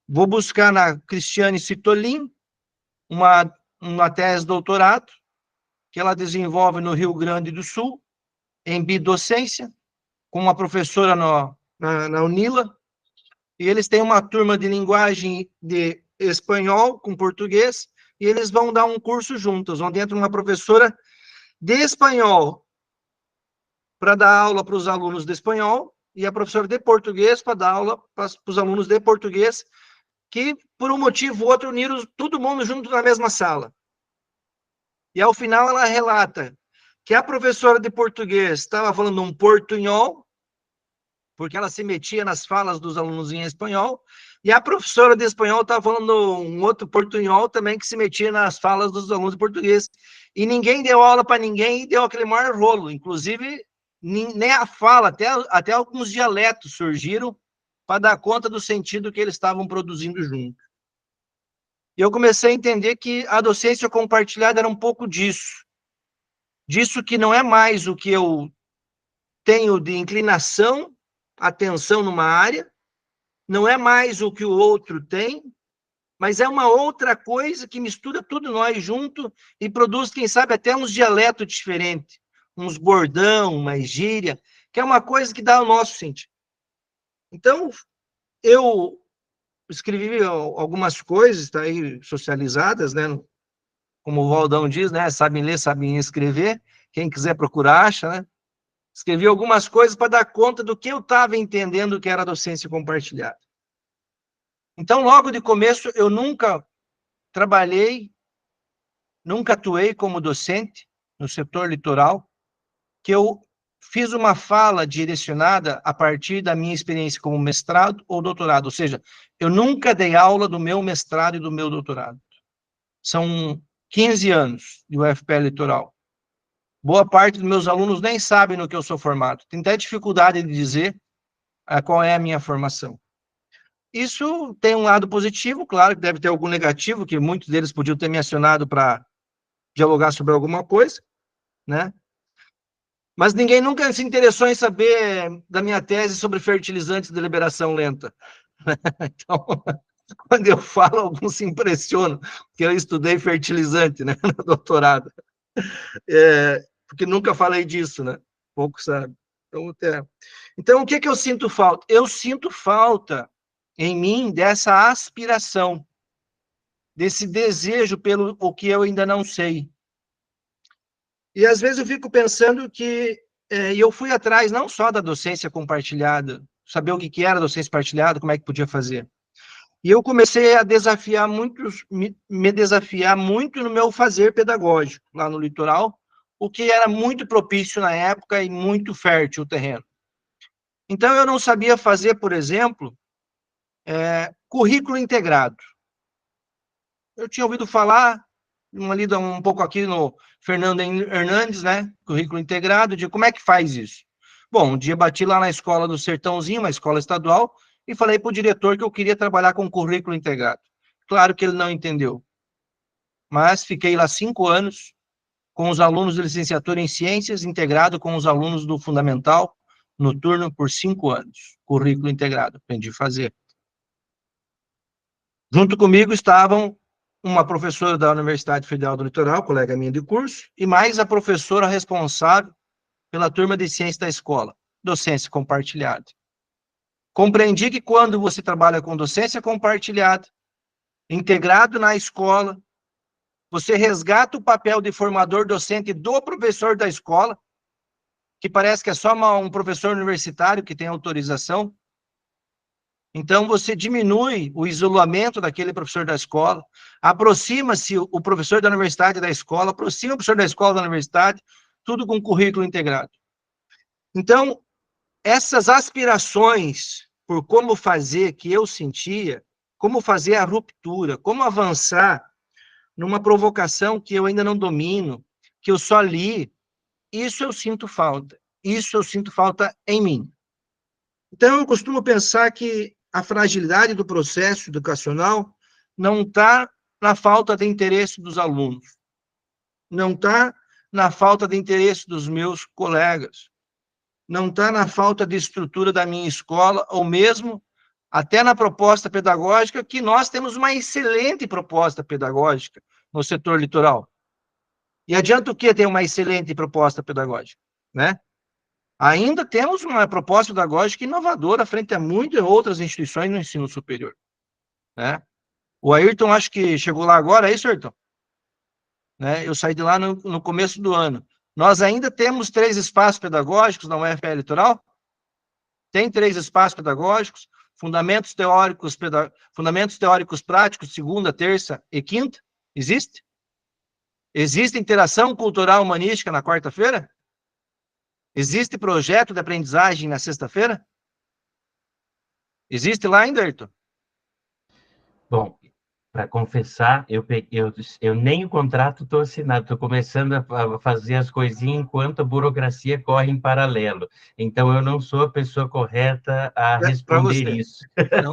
Vou buscar na Cristiane Citolin uma tese de doutorado que ela desenvolve no Rio Grande do Sul, em bidocência, com uma professora na Unila, e eles têm uma turma de linguagem de espanhol com português, e eles vão dar um curso juntos, onde entra uma professora de espanhol para dar aula para os alunos de espanhol, e a professora de português para dar aula para os alunos de português, que, por um motivo ou outro, uniram todo mundo junto na mesma sala. E, ao final, ela relata que a professora de português estava falando um portunhol, porque ela se metia nas falas dos alunos em espanhol, e a professora de espanhol estava falando um outro portunhol também, que se metia nas falas dos alunos de português. E ninguém deu aula para ninguém e deu aquele maior rolo. Inclusive, nem a fala, até alguns dialetos surgiram para dar conta do sentido que eles estavam produzindo junto. E eu comecei a entender que a docência compartilhada era um pouco disso. Disso que não é mais o que eu tenho de inclinação, atenção numa área, não é mais o que o outro tem, mas é uma outra coisa que mistura tudo nós junto e produz, quem sabe, até uns dialetos diferentes, uns bordão, uma gíria, que é uma coisa que dá o nosso sentido. Então, eu escrevi algumas coisas, tá aí socializadas, né? Como o Valdão diz, né? Sabem ler, sabem escrever. Quem quiser procurar, acha, né? Escrevi algumas coisas para dar conta do que eu estava entendendo que era docência compartilhada. Então, logo de começo, eu nunca trabalhei, nunca atuei como docente no setor litoral, que eu fiz uma fala direcionada a partir da minha experiência como mestrado ou doutorado, ou seja, eu nunca dei aula do meu mestrado e do meu doutorado. São 15 anos de UFPE Litoral. Boa parte dos meus alunos nem sabem no que eu sou formado. Tem até dificuldade de dizer qual é a minha formação. Isso tem um lado positivo, claro que deve ter algum negativo, que muitos deles podiam ter me acionado para dialogar sobre alguma coisa, né? Mas ninguém nunca se interessou em saber da minha tese sobre fertilizantes de liberação lenta. Então, quando eu falo, alguns se impressionam, que eu estudei fertilizante, né, no doutorado. Porque nunca falei disso, né? Pouco sabe. Então, o que eu sinto falta? Eu sinto falta em mim dessa aspiração, desse desejo pelo o que eu ainda não sei. E às vezes eu fico pensando que eu fui atrás não só da docência compartilhada, saber o que era docência compartilhada, como é que podia fazer. E eu comecei a desafiar me desafiar muito no meu fazer pedagógico, lá no litoral, o que era muito propício na época e muito fértil o terreno. Então, eu não sabia fazer, por exemplo, currículo integrado. Eu tinha ouvido falar, uma lida um pouco aqui no Fernando Hernandes, né? Currículo integrado, de como é que faz isso? Bom, um dia bati lá na escola do Sertãozinho, uma escola estadual, e falei para o diretor que eu queria trabalhar com currículo integrado. Claro que ele não entendeu. Mas fiquei lá 5 anos, com os alunos de licenciatura em ciências, integrado com os alunos do fundamental, noturno, por 5 anos. Currículo integrado, aprendi a fazer. Junto comigo estavam uma professora da Universidade Federal do Litoral, colega minha de curso, e mais a professora responsável pela turma de ciência da escola, docência compartilhada. Compreendi que quando você trabalha com docência compartilhada, integrado na escola, você resgata o papel de formador docente do professor da escola, que parece que é só um professor universitário que tem autorização. Então, você diminui o isolamento daquele professor da escola, aproxima-se o professor da universidade da escola, aproxima o professor da escola da universidade, tudo com currículo integrado. Então, essas aspirações por como fazer que eu sentia, como fazer a ruptura, como avançar numa provocação que eu ainda não domino, que eu só li, isso eu sinto falta. Isso eu sinto falta em mim. Então, eu costumo pensar que a fragilidade do processo educacional não está na falta de interesse dos alunos, não está na falta de interesse dos meus colegas, não está na falta de estrutura da minha escola, ou mesmo até na proposta pedagógica, que nós temos uma excelente proposta pedagógica no setor litoral. E adianta o que ter uma excelente proposta pedagógica, né? Ainda temos uma proposta pedagógica inovadora frente a muitas outras instituições no ensino superior, né? O Ayrton, acho que chegou lá agora, é isso, Ayrton? Né? Eu saí de lá no começo do ano. Nós ainda temos 3 espaços pedagógicos na UFPE Litoral? Tem 3 espaços pedagógicos, fundamentos teóricos práticos, segunda, terça e quinta? Existe? Existe interação cultural humanística na quarta-feira? Existe projeto de aprendizagem na sexta-feira? Existe lá ainda, Ayrton? Bom, para confessar, eu nem o contrato estou assinado, estou começando a fazer as coisinhas enquanto a burocracia corre em paralelo. Então, eu não sou a pessoa correta a responder isso. Não,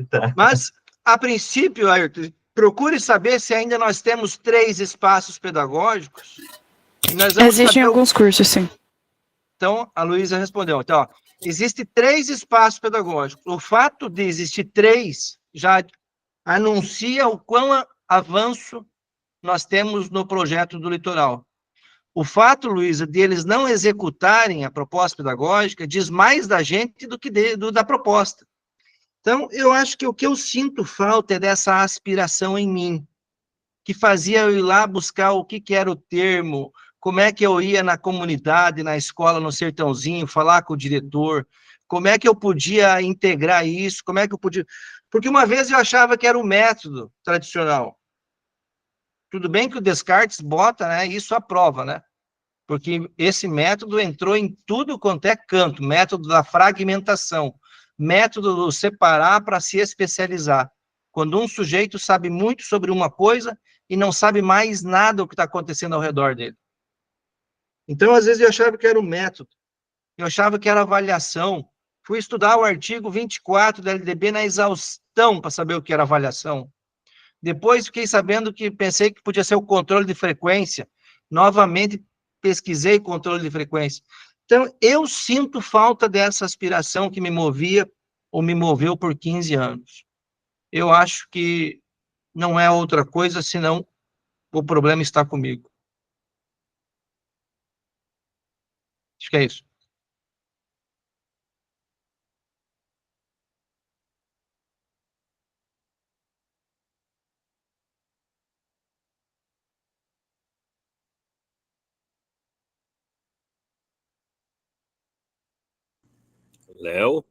tá. Mas, a princípio, Ayrton, procure saber se ainda nós temos 3 espaços pedagógicos. Existem alguns cursos, sim. Então, a Luísa respondeu. Então, ó, existe 3 espaços pedagógicos. O fato de existir 3 já anuncia o quão avanço nós temos no projeto do litoral. O fato, Luísa, de eles não executarem a proposta pedagógica diz mais da gente do que da proposta. Então, eu acho que o que eu sinto falta é dessa aspiração em mim, que fazia eu ir lá buscar o que era o termo, como é que eu ia na comunidade, na escola, no sertãozinho, falar com o diretor, como é que eu podia integrar isso, como é que eu podia... Porque uma vez eu achava que era o método tradicional. Tudo bem que o Descartes bota, né, isso à prova, né? Porque esse método entrou em tudo quanto é canto, método da fragmentação, método do separar para se especializar. Quando um sujeito sabe muito sobre uma coisa e não sabe mais nada do que está acontecendo ao redor dele. Então, às vezes, eu achava que era o método, eu achava que era avaliação. Fui estudar o artigo 24 da LDB na exaustão para saber o que era avaliação. Depois fiquei sabendo que pensei que podia ser o controle de frequência. Novamente pesquisei controle de frequência. Então, eu sinto falta dessa aspiração que me movia ou me moveu por 15 anos. Eu acho que não é outra coisa, senão o problema está comigo. Acho que é isso. Léo?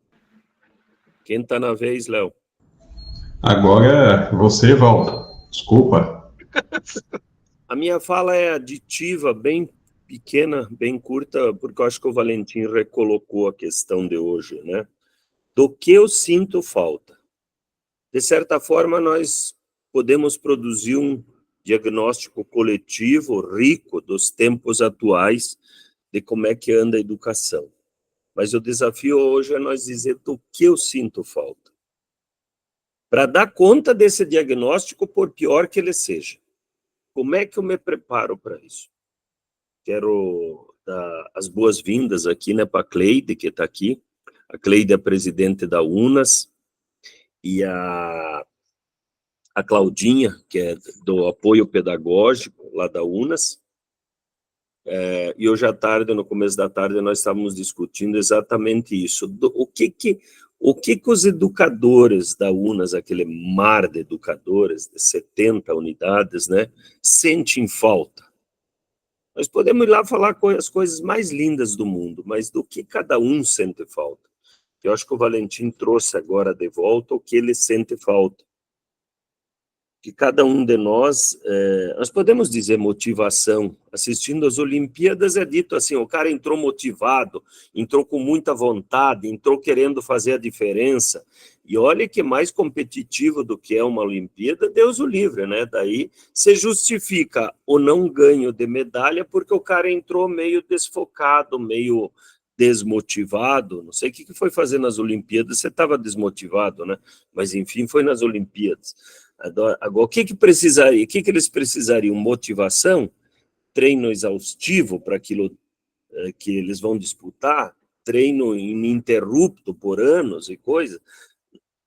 Quem está na vez, Léo? Agora você, Valdo. Desculpa. A minha fala é aditiva, bem pequena, bem curta, porque eu acho que o Valentim recolocou a questão de hoje, né? Do que eu sinto falta. De certa forma, nós podemos produzir um diagnóstico coletivo rico dos tempos atuais de como é que anda a educação. Mas o desafio hoje é nós dizer do que eu sinto falta. Para dar conta desse diagnóstico, por pior que ele seja. Como é que eu me preparo para isso? Quero dar as boas-vindas aqui, né, para a Cleide, que está aqui. A Cleide é presidente da UNAS, e a a Claudinha, que é do apoio pedagógico, lá da UNAS, e hoje à tarde, no começo da tarde, nós estávamos discutindo exatamente isso. O que os educadores da UNAS, aquele mar de educadores, de 70 unidades, né, sentem falta? Nós podemos ir lá falar as coisas mais lindas do mundo, mas do que cada um sente falta? Eu acho que o Valentim trouxe agora de volta o que ele sente falta. Que cada um de nós podemos dizer motivação. Assistindo às Olimpíadas é dito assim, o cara entrou motivado, entrou com muita vontade, entrou querendo fazer a diferença. E olha que mais competitivo do que é uma Olimpíada, Deus o livre, né? Daí você justifica o não ganho de medalha porque o cara entrou meio desfocado, meio desmotivado. Não sei o que foi fazer nas Olimpíadas, você estava desmotivado, né? Mas enfim, foi nas Olimpíadas. Agora, o que precisaria? O que eles precisariam? Motivação, treino exaustivo para aquilo que eles vão disputar, treino ininterrupto por anos e coisa.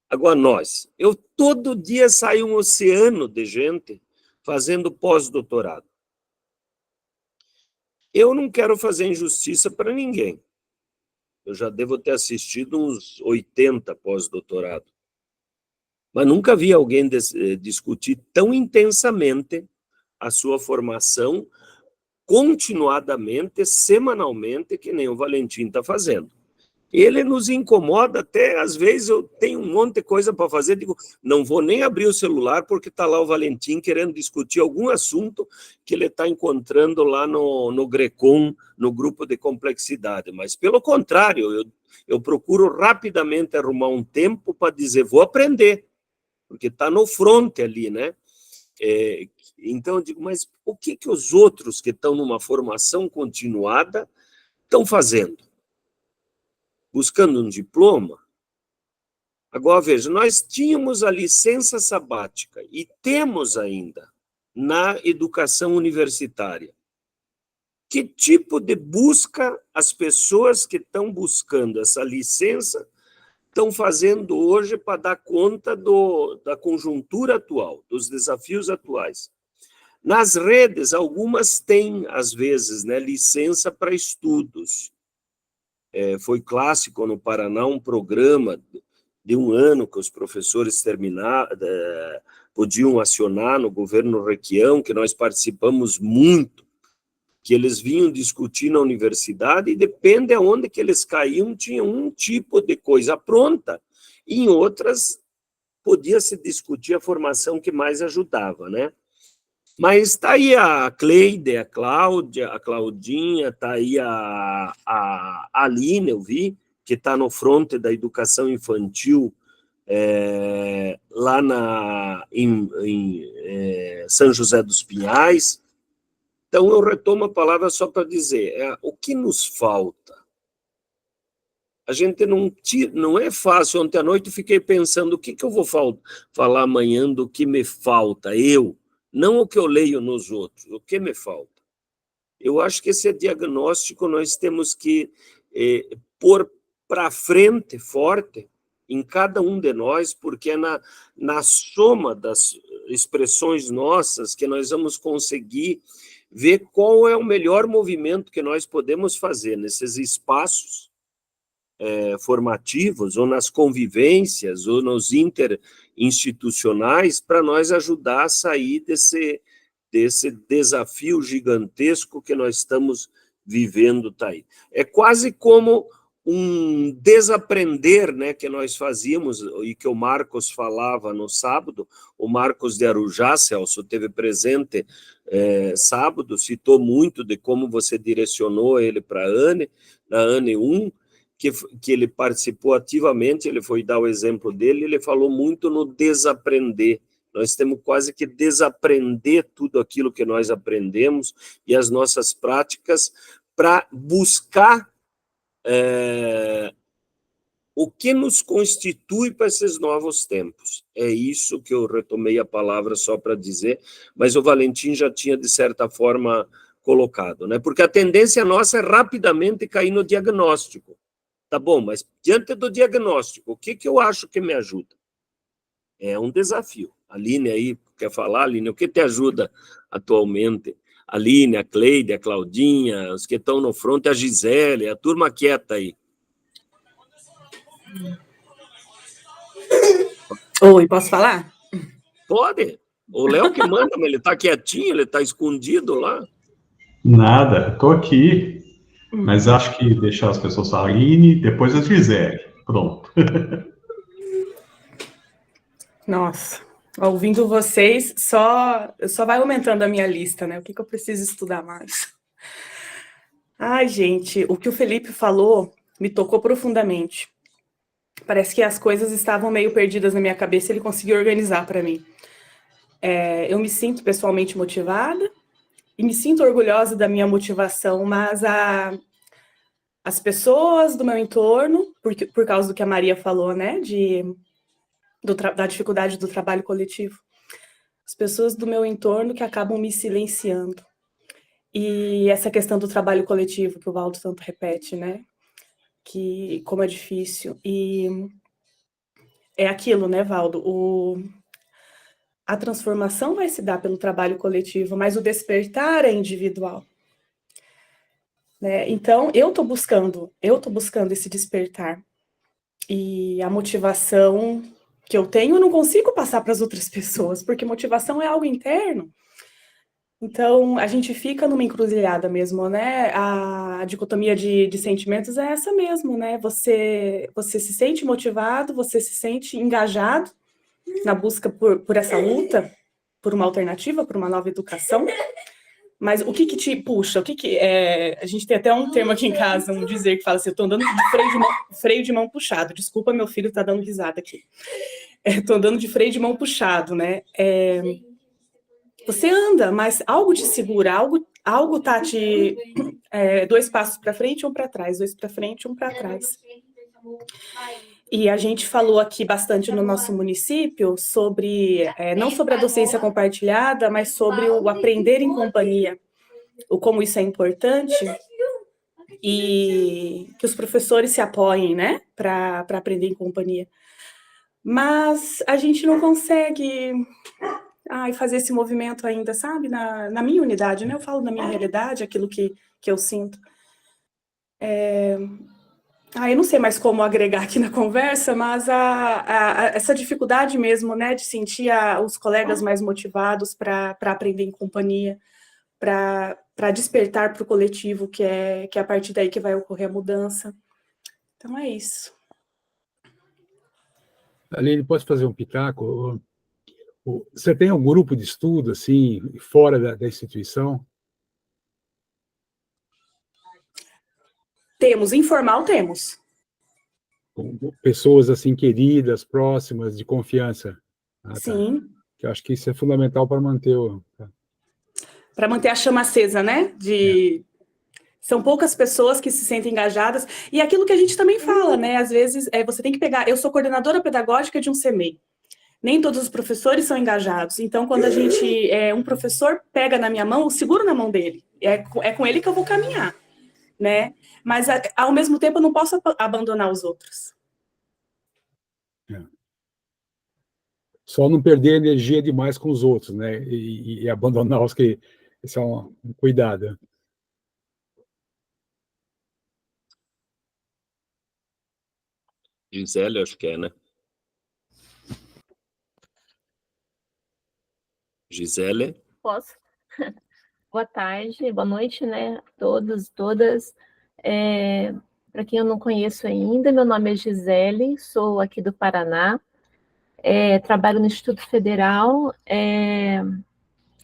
Agora eu todo dia saio um oceano de gente fazendo pós-doutorado. Eu não quero fazer injustiça para ninguém. Eu já devo ter assistido uns 80 pós-doutorado. Mas nunca vi alguém discutir tão intensamente a sua formação, continuadamente, semanalmente, que nem o Valentim está fazendo. Ele nos incomoda até, às vezes, eu tenho um monte de coisa para fazer, digo, não vou nem abrir o celular, porque está lá o Valentim querendo discutir algum assunto que ele está encontrando lá no Grecon, no grupo de complexidade. Mas, pelo contrário, eu procuro rapidamente arrumar um tempo para dizer, vou aprender, porque está no front ali, né? Então, eu digo, mas o que os outros que estão numa formação continuada estão fazendo? Buscando um diploma? Agora, veja, nós tínhamos a licença sabática e temos ainda na educação universitária. Que tipo de busca as pessoas que estão buscando essa licença estão fazendo hoje para dar conta da conjuntura atual, dos desafios atuais? Nas redes, algumas têm, às vezes, né, licença para estudos. Foi clássico no Paraná um programa de um ano que os professores podiam acionar no governo Requião, que nós participamos muito, que eles vinham discutir na universidade e depende aonde que eles caíam, tinha um tipo de coisa pronta, e em outras podia se discutir a formação que mais ajudava, né? Mas está aí a Cleide, a Cláudia, a Claudinha, está aí a Aline, eu vi, que está no fronte da educação infantil lá em São José dos Pinhais. Então, eu retomo a palavra só para dizer, o que nos falta? A gente não é fácil. Ontem à noite eu fiquei pensando, o que eu vou falar amanhã do que me falta? Não o que eu leio nos outros, o que me falta? Eu acho que esse diagnóstico nós temos que pôr para frente, forte, em cada um de nós, porque é na soma das expressões nossas que nós vamos conseguir ver qual é o melhor movimento que nós podemos fazer nesses espaços formativos, ou nas convivências, ou nos interinstitucionais, para nós ajudar a sair desse desafio gigantesco que nós estamos vivendo, tá aí. É quase como um desaprender, né, que nós fazíamos, e que o Marcos falava no sábado, o Marcos de Arujá, Celso, teve presente sábado, citou muito de como você direcionou ele para a ANE, na ANE 1, que ele participou ativamente, ele foi dar o exemplo dele, ele falou muito no desaprender. Nós temos quase que desaprender tudo aquilo que nós aprendemos e as nossas práticas para buscar o que nos constitui para esses novos tempos. É isso que eu retomei a palavra só para dizer, mas o Valentim já tinha, de certa forma, colocado, né? Porque a tendência nossa é rapidamente cair no diagnóstico. Tá bom, mas diante do diagnóstico, o que eu acho que me ajuda? É um desafio. Aline aí, quer falar, Aline? O que te ajuda atualmente? A Aline, a Cleide, a Claudinha, os que estão no front, a Gisele, a turma quieta aí. Oi, posso falar? Pode. O Léo que manda, mas ele está quietinho, ele está escondido lá. Nada, estou aqui, mas acho que deixar as pessoas falarem, Aline, depois a Gisele. Pronto. Nossa, ouvindo vocês, só vai aumentando a minha lista, né? O que eu preciso estudar mais? Ai, gente, o que o Felipe falou me tocou profundamente. Parece que as coisas estavam meio perdidas na minha cabeça e ele conseguiu organizar para mim. Eu me sinto pessoalmente motivada e me sinto orgulhosa da minha motivação, mas as pessoas do meu entorno, por causa do que a Maria falou, né, da dificuldade do trabalho coletivo, as pessoas do meu entorno que acabam me silenciando. E essa questão do trabalho coletivo que o Valdo tanto repete, né, que como é difícil. E é aquilo, né, Valdo, a transformação vai se dar pelo trabalho coletivo, mas o despertar é individual. Né? Então, eu tô buscando esse despertar. E a motivação que eu tenho, eu não consigo passar para as outras pessoas, porque motivação é algo interno. Então, a gente fica numa encruzilhada mesmo, né? A dicotomia de sentimentos é essa mesmo, né? Você se sente motivado, você se sente engajado na busca por essa luta, por uma alternativa, por uma nova educação. Mas o que te puxa? A gente tem até um termo aqui em casa, um dizer que fala assim, eu tô andando de freio de mão puxado. Desculpa, meu filho tá dando risada aqui. Tô andando de freio de mão puxado, né? Você anda, mas algo te segura, algo tá te... 2 passos para frente, 1 para trás, 2 para frente, 1 para trás. E a gente falou aqui bastante no nosso município sobre, não sobre a docência compartilhada, mas sobre o aprender em companhia, o como isso é importante, e que os professores se apoiem, né, para aprender em companhia. Mas a gente não consegue fazer esse movimento ainda, sabe, na minha unidade, né, eu falo na minha realidade, aquilo que eu sinto. Eu não sei mais como agregar aqui na conversa, mas essa dificuldade mesmo, né, de sentir os colegas mais motivados para aprender em companhia, para despertar para o coletivo, que é a partir daí que vai ocorrer a mudança. Então, é isso. Aline, posso fazer um pitaco? Você tem um grupo de estudo, assim, fora da instituição? Temos, informal temos. Com pessoas, assim, queridas, próximas, de confiança. Sim. Tá. Que eu acho que isso é fundamental para manter Para manter a chama acesa, né? São poucas pessoas que se sentem engajadas. E aquilo que a gente também fala, né? Às vezes, você tem que pegar... Eu sou coordenadora pedagógica de um CMEI. Nem todos os professores são engajados. Então, quando um professor pega na minha mão, eu seguro na mão dele. É com ele que eu vou caminhar, né? Mas, ao mesmo tempo, eu não posso abandonar os outros. Só não perder energia demais com os outros, né? E abandonar os que são um cuidado. Gisele, acho que é, né? Gisele? Posso? Boa tarde, boa noite, né? Todos, todas. Para quem eu não conheço ainda, meu nome é Gisele, sou aqui do Paraná, trabalho no Instituto Federal,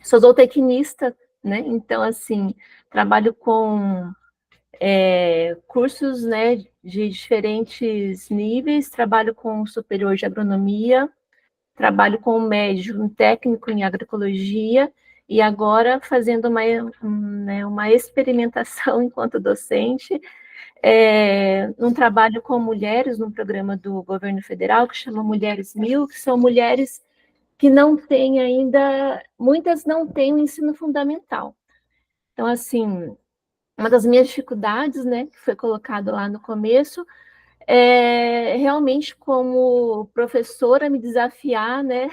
sou zootecnista, né? Então, assim, trabalho com cursos, né, de diferentes níveis, trabalho com superior de agronomia, trabalho com médio, um técnico em agroecologia, e agora fazendo uma experimentação enquanto docente, um trabalho com mulheres, num programa do governo federal, que chama Mulheres 1000, que são mulheres que não têm ainda, muitas não têm o ensino fundamental. Então, assim, uma das minhas dificuldades, né, que foi colocado lá no começo, realmente como professora me desafiar, né,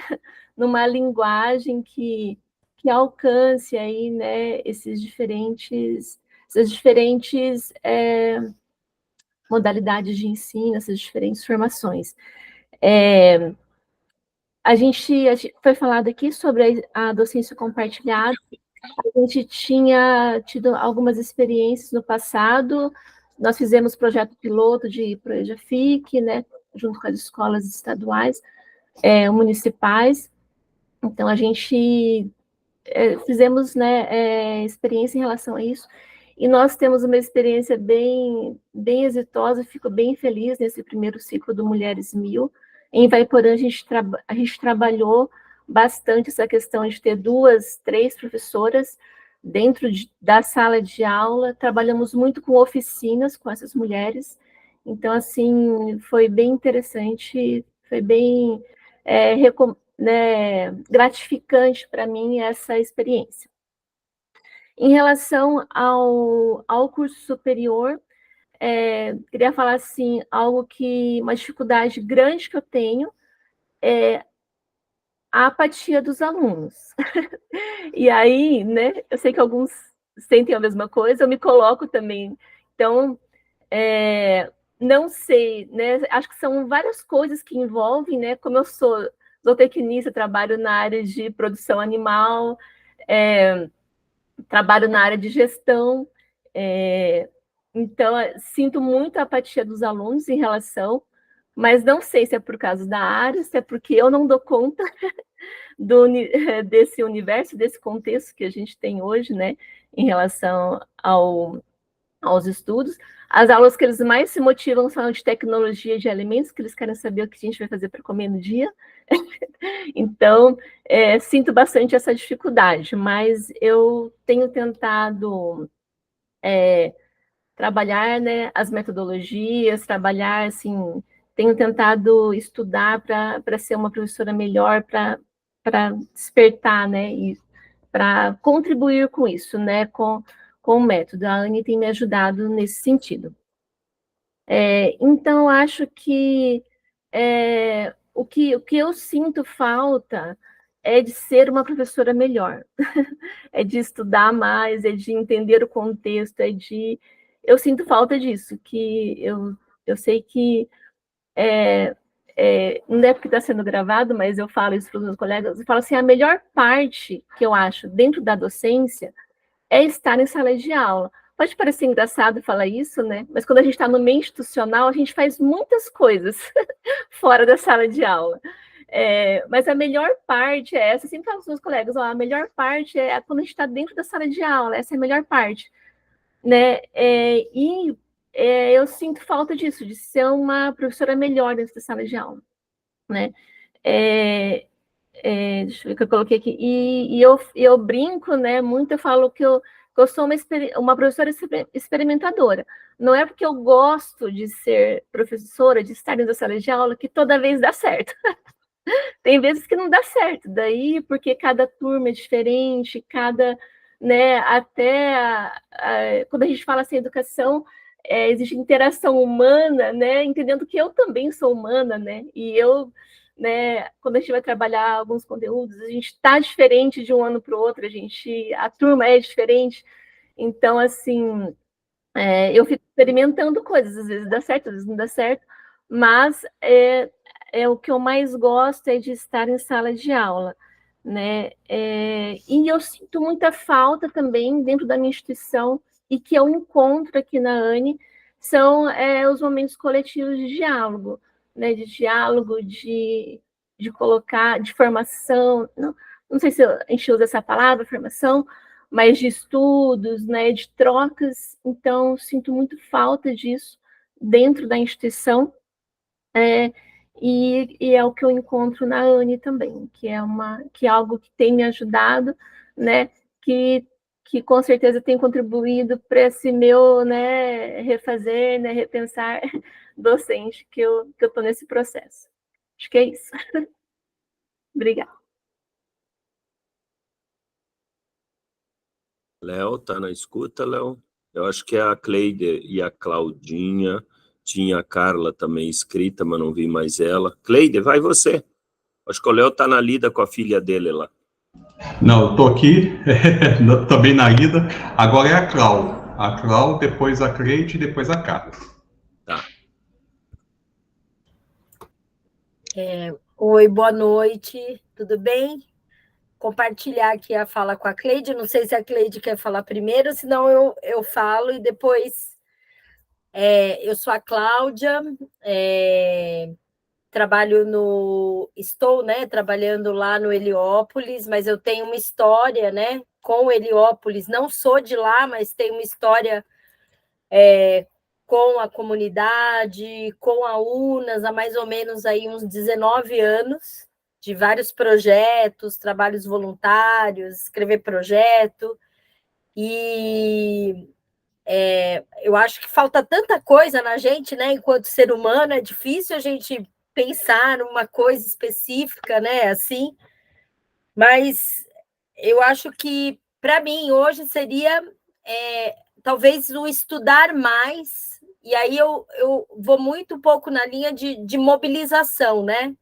numa linguagem que alcance aí, né, essas diferentes modalidades de ensino, essas diferentes formações. A gente foi falado aqui sobre a docência compartilhada. A gente tinha tido algumas experiências no passado. Nós fizemos projeto piloto de Proeja-FIC, né, junto com as escolas estaduais, municipais. Então, a gente fizemos, né, experiência em relação a isso. E nós temos uma experiência bem exitosa, fico bem feliz nesse primeiro ciclo do Mulheres 1000. Em Ivaiporã, a gente trabalhou bastante essa questão de ter 2, 3 professoras dentro da sala de aula. Trabalhamos muito com oficinas com essas mulheres. Então, assim, foi bem interessante, foi bem gratificante para mim essa experiência. Em relação ao curso superior, queria falar assim, uma dificuldade grande que eu tenho é a apatia dos alunos. E aí, né, eu sei que alguns sentem a mesma coisa, eu me coloco também. Então, não sei, né, acho que são várias coisas que envolvem, né, como eu sou zootecnista, trabalho na área de produção animal, trabalho na área de gestão, então, sinto muito a apatia dos alunos em relação, mas não sei se é por causa da área, se é porque eu não dou conta desse universo, desse contexto que a gente tem hoje, né, em relação aos estudos. As aulas que eles mais se motivam são de tecnologia de alimentos, que eles querem saber o que a gente vai fazer para comer no dia. Então, sinto bastante essa dificuldade, mas eu tenho tentado trabalhar, né, as metodologias, trabalhar, assim, tenho tentado estudar para ser uma professora melhor, para despertar, né, e para contribuir com isso, né, com o método. A Anne tem me ajudado nesse sentido. Então, acho que o que eu sinto falta é de ser uma professora melhor, é de estudar mais, é de entender o contexto, eu sinto falta disso, que eu sei que não é porque está sendo gravado, mas eu falo isso para os meus colegas, eu falo assim, a melhor parte que eu acho dentro da docência é estar em sala de aula. Pode parecer engraçado falar isso, né? Mas quando a gente está no meio institucional, a gente faz muitas coisas fora da sala de aula. Mas a melhor parte é essa, eu sempre falo com os meus colegas, a melhor parte é quando a gente está dentro da sala de aula, essa é a melhor parte, né? Eu sinto falta disso, de ser uma professora melhor dentro da sala de aula, né? Deixa eu ver o que eu coloquei aqui, e eu brinco, né, muito, eu falo que eu sou uma professora experimentadora, não é porque eu gosto de ser professora, de estar dentro da sala de aula, que toda vez dá certo. Tem vezes que não dá certo, daí porque cada turma é diferente, né, até quando a gente fala assim, educação, existe interação humana, né, entendendo que eu também sou humana, né, e né, quando a gente vai trabalhar alguns conteúdos, a gente está diferente de um ano para o outro, a turma é diferente, então, assim, eu fico experimentando coisas, às vezes dá certo, às vezes não dá certo, mas o que eu mais gosto é de estar em sala de aula, né, e eu sinto muita falta também dentro da minha instituição, e que eu encontro aqui na ANE, são os momentos coletivos de diálogo, né, de colocar, de formação, não sei se a gente usa essa palavra, formação, mas de estudos, né, de trocas, então sinto muito falta disso dentro da instituição, e é o que eu encontro na ANE também, que é algo que tem me ajudado, né, que com certeza tem contribuído para esse meu, né, refazer, né, repensar docente, que eu estou nesse processo. Acho que é isso. Obrigada. Léo, tá na escuta, Léo? Eu acho que é a Cleide e a Claudinha, tinha a Carla também escrita, mas não vi mais ela. Cleide, vai você. Acho que o Léo está na lida com a filha dele lá. Não, eu estou aqui, também na ida. Agora é a Clau. A Clau, depois a Cleide e depois a Carla. Tá. Oi, boa noite, tudo bem? Compartilhar aqui a fala com a Cleide. Não sei se a Cleide quer falar primeiro, senão eu falo e depois... eu sou a Cláudia, estou, né, trabalhando lá no Heliópolis, mas eu tenho uma história, né, com o Heliópolis, não sou de lá, mas tenho uma história com a comunidade, com a UNAS, há mais ou menos aí uns 19 anos, de vários projetos, trabalhos voluntários, escrever projeto, e eu acho que falta tanta coisa na gente, né, enquanto ser humano, é difícil a gente pensar numa coisa específica, né, assim, mas eu acho que, para mim, hoje seria, talvez, o estudar mais, e aí eu vou muito pouco na linha de mobilização, né,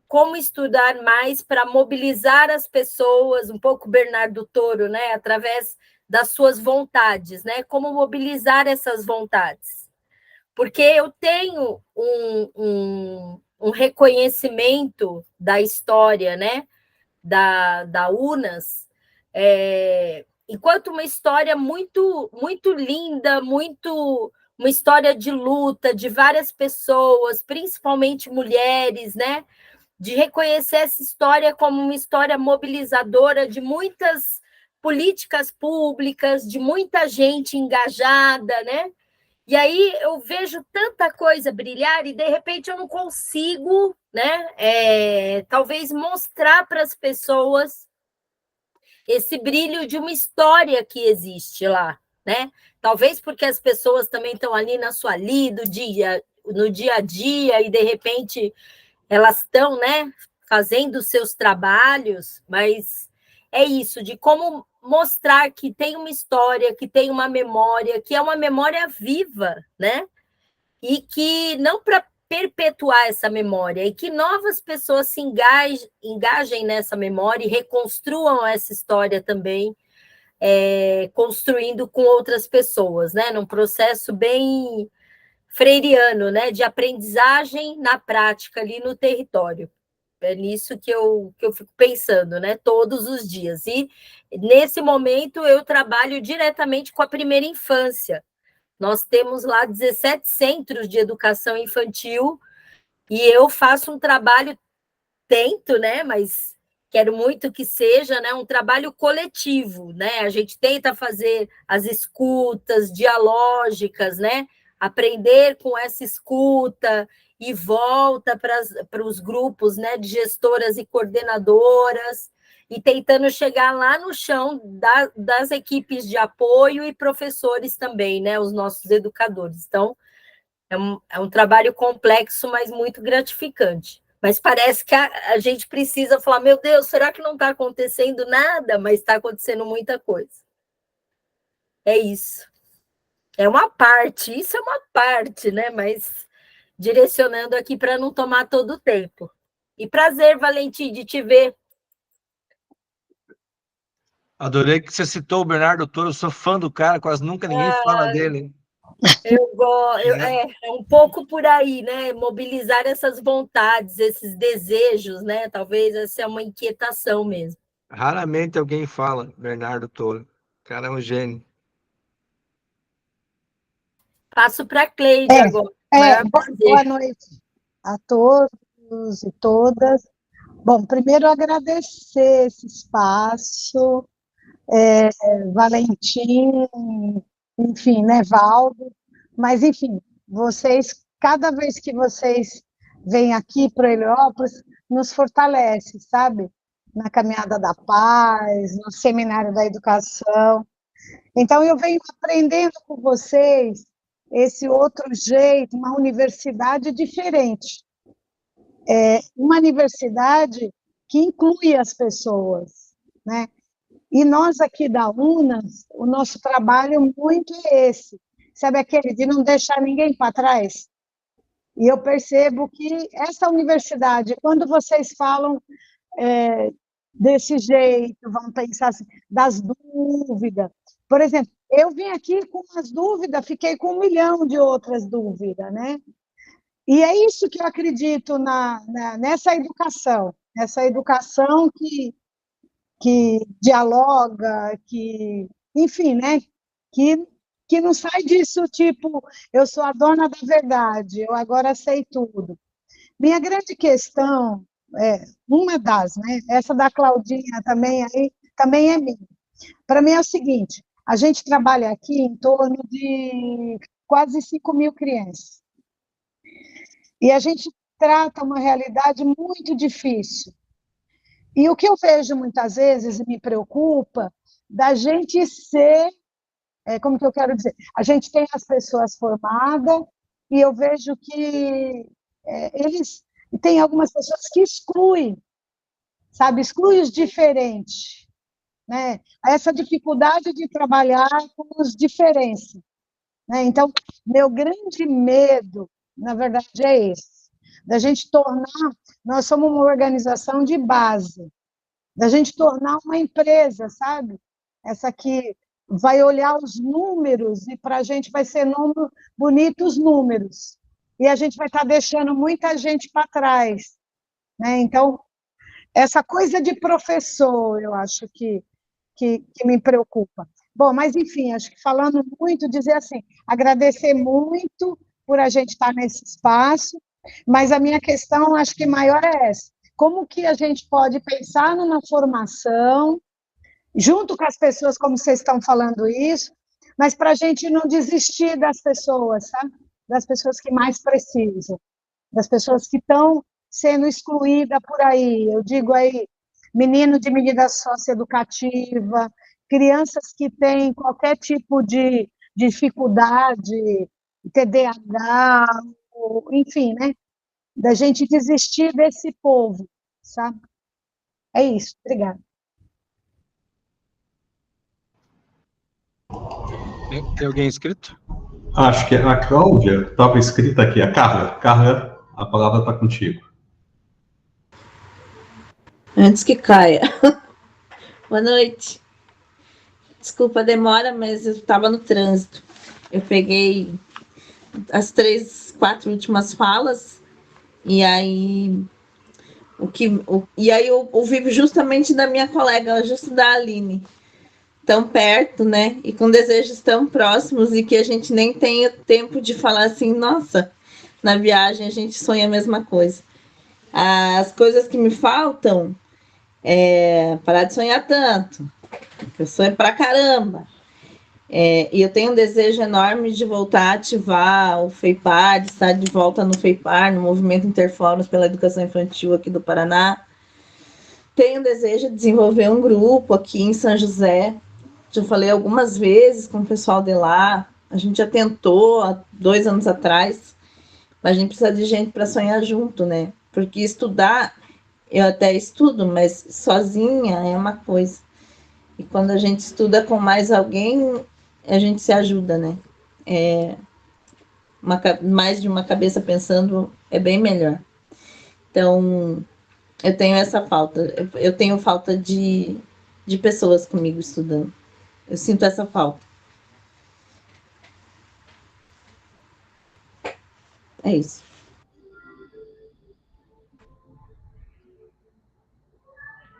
como estudar mais para mobilizar as pessoas, um pouco Bernardo Toro, né, através das suas vontades, né, como mobilizar essas vontades, porque eu tenho um reconhecimento da história, né, da UNAS, enquanto uma história muito, muito linda, uma história de luta de várias pessoas, principalmente mulheres, né, de reconhecer essa história como uma história mobilizadora de muitas políticas públicas, de muita gente engajada, né? E aí eu vejo tanta coisa brilhar e, de repente, eu não consigo, né, talvez mostrar para as pessoas esse brilho de uma história que existe lá, né? Talvez porque as pessoas também estão ali na sua lida, no dia a dia, e, de repente, elas estão, né, fazendo seus trabalhos, mas é isso, de como mostrar que tem uma história, que tem uma memória, que é uma memória viva, né? E que não para perpetuar essa memória, e que novas pessoas se engajem nessa memória e reconstruam essa história também, construindo com outras pessoas, né? Num processo bem freiriano, né? De aprendizagem na prática ali no território. É nisso que eu fico pensando, né? Todos os dias. E, nesse momento, eu trabalho diretamente com a primeira infância. Nós temos lá 17 centros de educação infantil e eu faço um trabalho, tento, né? Mas quero muito que seja, né, um trabalho coletivo, né? A gente tenta fazer as escutas dialógicas, né? Aprender com essa escuta e volta para os grupos, né, de gestoras e coordenadoras, e tentando chegar lá no chão das equipes de apoio e professores também, né, os nossos educadores. Então, é um trabalho complexo, mas muito gratificante. Mas parece que a gente precisa falar, meu Deus, será que não está acontecendo nada? Mas está acontecendo muita coisa. É isso. É uma parte, isso é uma parte, né, mas... direcionando aqui para não tomar todo o tempo. E prazer, Valentim, de te ver. Adorei que você citou o Bernardo Toro, eu sou fã do cara, quase nunca ninguém fala dele. É um pouco por aí, né? Mobilizar essas vontades, esses desejos, né? Talvez essa é uma inquietação mesmo. Raramente alguém fala Bernardo Toro. O cara é um gênio. Passo para a Cleide agora. Boa noite a todos e todas. Bom, primeiro agradecer esse espaço, Valentim, enfim, né, Valdo, mas, enfim, vocês, cada vez que vocês vêm aqui para o Heliópolis, nos fortalece, sabe? Na caminhada da paz, no seminário da educação. Então, eu venho aprendendo com vocês esse outro jeito, uma universidade diferente. Uma universidade que inclui as pessoas, né? E nós aqui da UNAS, o nosso trabalho muito é esse, sabe, aquele de não deixar ninguém para trás. E eu percebo que essa universidade, quando vocês falam desse jeito, vão pensar assim, das dúvidas. Por exemplo, eu vim aqui com umas dúvidas, fiquei com 1 milhão de outras dúvidas, né? E é isso que eu acredito nessa educação que dialoga, enfim, né? Que não sai disso, tipo, eu sou a dona da verdade, eu agora sei tudo. Minha grande questão, uma das, né? Essa da Claudinha também é minha. Para mim é o seguinte, a gente trabalha aqui em torno de quase 5.000 crianças. E a gente trata uma realidade muito difícil. E o que eu vejo muitas vezes e me preocupa, da gente ser, como que eu quero dizer? A gente tem as pessoas formadas e eu vejo que eles tem algumas pessoas que excluem, sabe? Excluem os diferentes, né? Essa dificuldade de trabalhar com os diferentes, né? Então, meu grande medo, na verdade, é esse, da gente tornar, nós somos uma organização de base, da gente tornar uma empresa, sabe? Essa que vai olhar os números e para a gente vai ser bonitos números. E a gente vai estar deixando muita gente para trás, né? Então, essa coisa de professor, eu acho que me preocupa. Bom, mas enfim, acho que falando muito, dizer assim, agradecer muito por a gente estar nesse espaço, mas a minha questão, acho que maior é essa. Como que a gente pode pensar numa formação, junto com as pessoas, como vocês estão falando isso, mas para a gente não desistir das pessoas, sabe? Das pessoas que mais precisam, das pessoas que estão sendo excluídas por aí. Eu digo aí, menino de medida socioeducativa, crianças que têm qualquer tipo de dificuldade, TDAH, enfim, né? Da gente desistir desse povo, sabe? É isso, obrigada. Tem alguém inscrito? Acho que a Cláudia estava escrita aqui. A Carla. Carla, a palavra está contigo. Antes que caia. Boa noite. Desculpa a demora, mas eu estava no trânsito. Eu peguei as 3, 4 últimas falas e aí eu ouvi justamente da minha colega, justo da Aline, tão perto, né? E com desejos tão próximos e que a gente nem tenha tempo de falar assim, nossa, na viagem a gente sonha a mesma coisa. As coisas que me faltam parar de sonhar tanto. Eu sonho pra caramba. E eu tenho um desejo enorme de voltar a ativar o FEIPAR, de estar de volta no FEIPAR, no Movimento Interfóruns pela Educação Infantil aqui do Paraná. Tenho um desejo de desenvolver um grupo aqui em São José. Já falei algumas vezes com o pessoal de lá. A gente já tentou há 2 anos atrás, mas a gente precisa de gente para sonhar junto, né? Porque estudar, eu até estudo, mas sozinha é uma coisa. E quando a gente estuda com mais alguém, a gente se ajuda, né? Mais de uma cabeça pensando é bem melhor. Então, eu tenho essa falta. Eu tenho falta de pessoas comigo estudando. Eu sinto essa falta. É isso.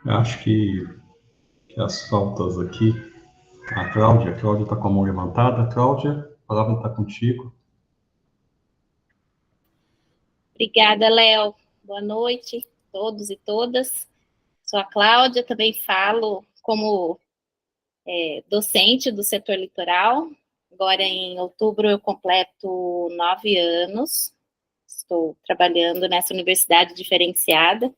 Eu acho que as faltas aqui. A Cláudia está com a mão levantada. Cláudia, a palavra está contigo. Obrigada, Léo. Boa noite a todos e todas. Sou a Cláudia, também falo como docente do setor litoral. Agora, em outubro, eu completo 9 anos. Estou trabalhando nessa universidade diferenciada.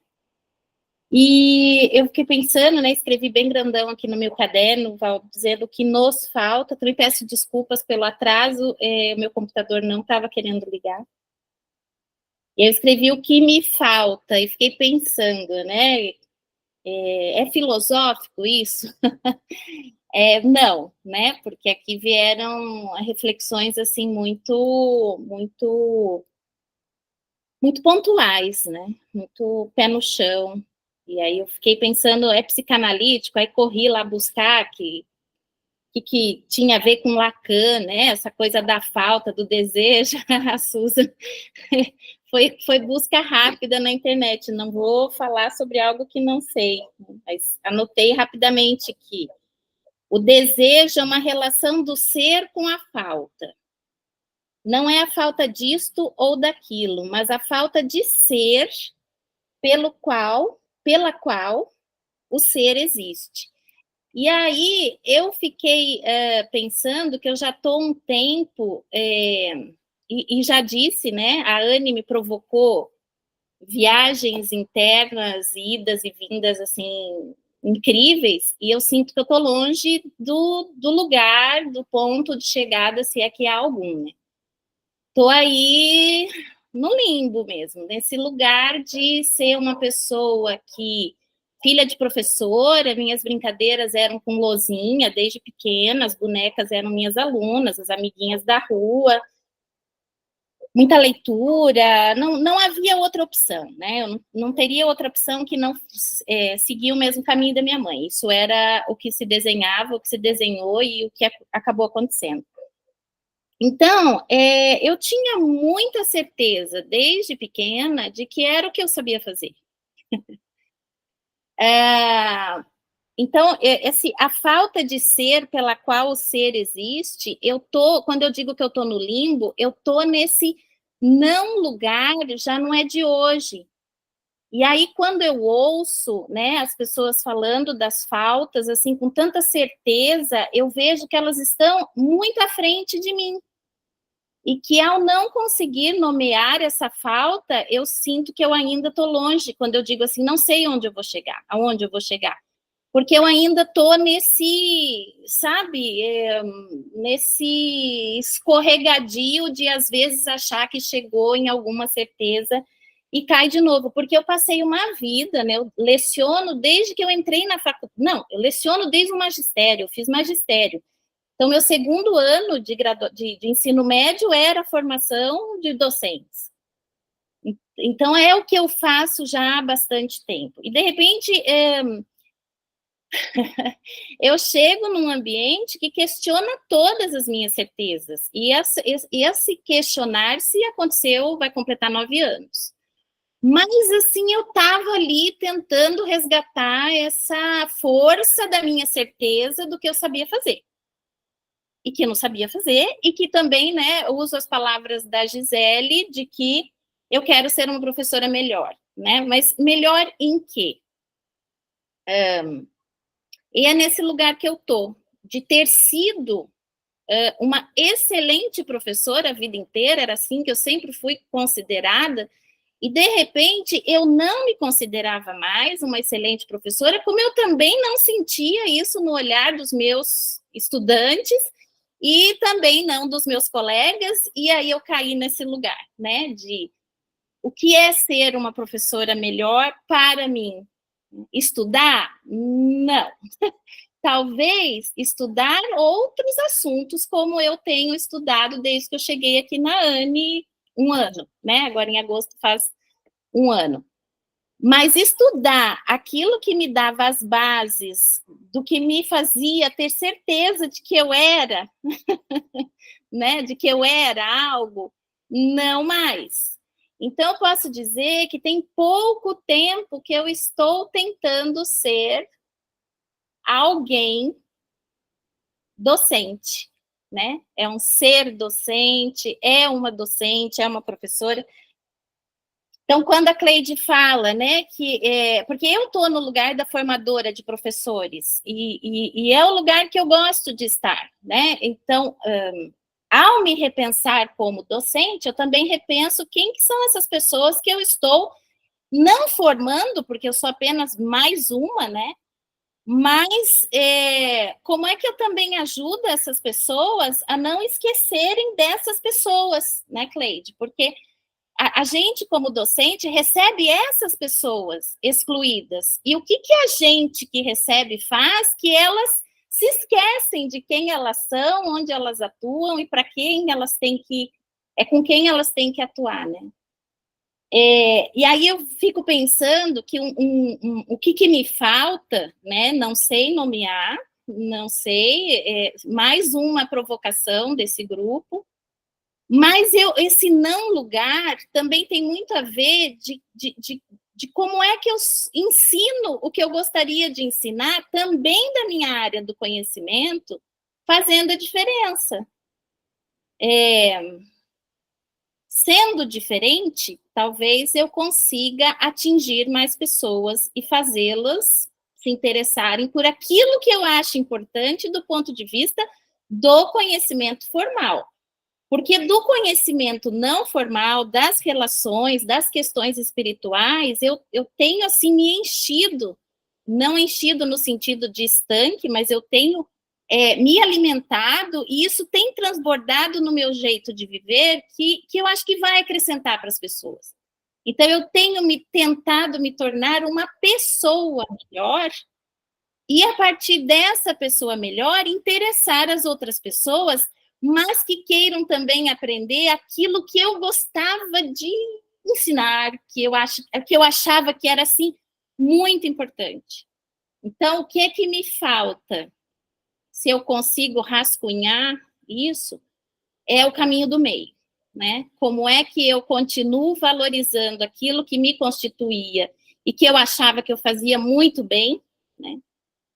E eu fiquei pensando, né, escrevi bem grandão aqui no meu caderno, dizendo que nos falta. Também peço desculpas pelo atraso, o meu computador não estava querendo ligar. Eu escrevi o que me falta e fiquei pensando, né, é filosófico isso? Não, né, porque aqui vieram reflexões, assim, muito muito pontuais, né? Muito pé no chão. E aí eu fiquei pensando, é psicanalítico, aí corri lá buscar que tinha a ver com Lacan, né? Essa coisa da falta, do desejo. A Susan foi busca rápida na internet. Não vou falar sobre algo que não sei, mas anotei rapidamente que o desejo é uma relação do ser com a falta. Não é a falta disto ou daquilo, mas a falta de ser pela qual o ser existe. E aí eu fiquei pensando que eu já estou um tempo, e já disse, né, a Anne me provocou viagens internas, idas e vindas, assim, incríveis, e eu sinto que eu estou longe do lugar, do ponto de chegada, se é que há algum, né? Estou aí no limbo mesmo, nesse lugar de ser uma pessoa que, filha de professora, minhas brincadeiras eram com lousinha desde pequena, as bonecas eram minhas alunas, as amiguinhas da rua, muita leitura, não havia outra opção, né? Eu não teria outra opção que não seguir o mesmo caminho da minha mãe. Isso era o que se desenhava, o que se desenhou e o que acabou acontecendo. Então, eu tinha muita certeza, desde pequena, de que era o que eu sabia fazer. Então, a falta de ser pela qual o ser existe, quando eu digo que eu estou no limbo, eu estou nesse não lugar, já não é de hoje. E aí, quando eu ouço, né, as pessoas falando das faltas, assim, com tanta certeza, eu vejo que elas estão muito à frente de mim. E que ao não conseguir nomear essa falta, eu sinto que eu ainda estou longe, quando eu digo assim, não sei onde eu vou chegar, aonde eu vou chegar. Porque eu ainda estou nesse, sabe, nesse escorregadio de, às vezes, achar que chegou em alguma certeza e cai de novo. Porque eu passei uma vida, né, eu leciono desde que eu entrei na faculdade. Não, eu leciono desde o magistério, eu fiz magistério. Então, meu segundo ano de ensino médio era a formação de docentes. Então, é o que eu faço já há bastante tempo. E, de repente, eu chego num ambiente que questiona todas as minhas certezas. E esse questionar, se aconteceu, vai completar 9 anos. Mas, assim, eu estava ali tentando resgatar essa força da minha certeza do que eu sabia fazer. E que não sabia fazer, e que também, né, uso as palavras da Gisele, de que eu quero ser uma professora melhor, né, mas melhor em quê? E é nesse lugar que eu estou, de ter sido uma excelente professora a vida inteira, era assim que eu sempre fui considerada, e de repente eu não me considerava mais uma excelente professora, como eu também não sentia isso no olhar dos meus estudantes, e também não dos meus colegas, e aí eu caí nesse lugar, né, de o que é ser uma professora melhor para mim? Estudar? Não. Talvez estudar outros assuntos, como eu tenho estudado desde que eu cheguei aqui na ANE, 1 ano, né, agora em agosto faz 1 ano. Mas estudar aquilo que me dava as bases, do que me fazia ter certeza de que eu era, né, de que eu era algo, não mais. Então, eu posso dizer que tem pouco tempo que eu estou tentando ser alguém docente, né? É um ser docente, é uma professora. Então, quando a Cleide fala, né, porque eu estou no lugar da formadora de professores, e é o lugar que eu gosto de estar, né, então, ao me repensar como docente, eu também repenso quem que são essas pessoas que eu estou não formando, porque eu sou apenas mais uma, né, mas como é que eu também ajudo essas pessoas a não esquecerem dessas pessoas, né, Cleide, porque a gente, como docente, recebe essas pessoas excluídas. E o que a gente que recebe faz? Que elas se esquecem de quem elas são, onde elas atuam e para quem elas têm que... com quem elas têm que atuar, né? E aí eu fico pensando que o que me falta, né? Não sei nomear, não sei, mais uma provocação desse grupo, mas esse não lugar também tem muito a ver de como é que eu ensino o que eu gostaria de ensinar, também da minha área do conhecimento, fazendo a diferença. Sendo diferente, talvez eu consiga atingir mais pessoas e fazê-las se interessarem por aquilo que eu acho importante do ponto de vista do conhecimento formal. Porque do conhecimento não formal, das relações, das questões espirituais, eu tenho, assim, me enchido, não enchido no sentido de estanque, mas eu tenho me alimentado, e isso tem transbordado no meu jeito de viver, que eu acho que vai acrescentar para as pessoas. Então, eu tenho tentado me tornar uma pessoa melhor, e a partir dessa pessoa melhor, interessar as outras pessoas, mas que queiram também aprender aquilo que eu gostava de ensinar, que eu achava que era, assim, muito importante. Então, o que é que me falta? Se eu consigo rascunhar isso, é o caminho do meio, né? Como é que eu continuo valorizando aquilo que me constituía e que eu achava que eu fazia muito bem, né?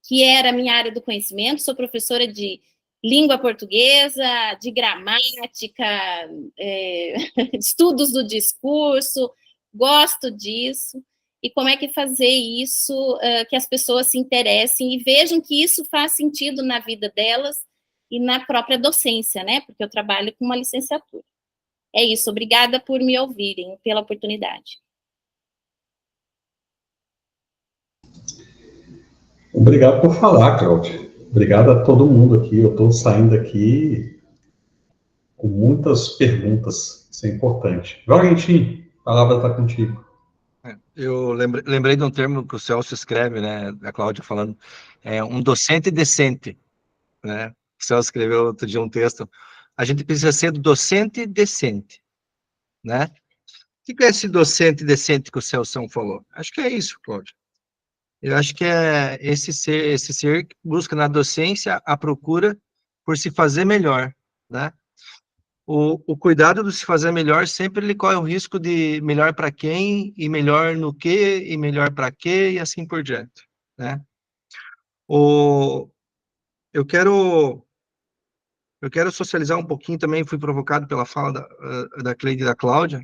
Que era a minha área do conhecimento, sou professora de língua portuguesa, de gramática, estudos do discurso, gosto disso. E como é que fazer isso, que as pessoas se interessem e vejam que isso faz sentido na vida delas e na própria docência, né? Porque eu trabalho com uma licenciatura. É isso, obrigada por me ouvirem, pela oportunidade. Obrigado por falar, Cláudia. Obrigado a todo mundo aqui. Eu estou saindo aqui com muitas perguntas. Isso é importante. Valentim, a palavra está contigo. Eu lembrei de um termo que o Celso escreve, né, da Cláudia falando, um docente decente, né? O Celso escreveu outro dia um texto. A gente precisa ser docente decente, né? O que é esse docente decente que o Celso falou? Acho que é isso, Cláudia. Eu acho que é esse ser que busca na docência a procura por se fazer melhor, né? O cuidado de se fazer melhor sempre ele corre o risco de melhor para quem, e melhor no quê, e melhor para quê, e assim por diante, né? Eu quero socializar um pouquinho também, fui provocado pela fala da Cleide e da Cláudia,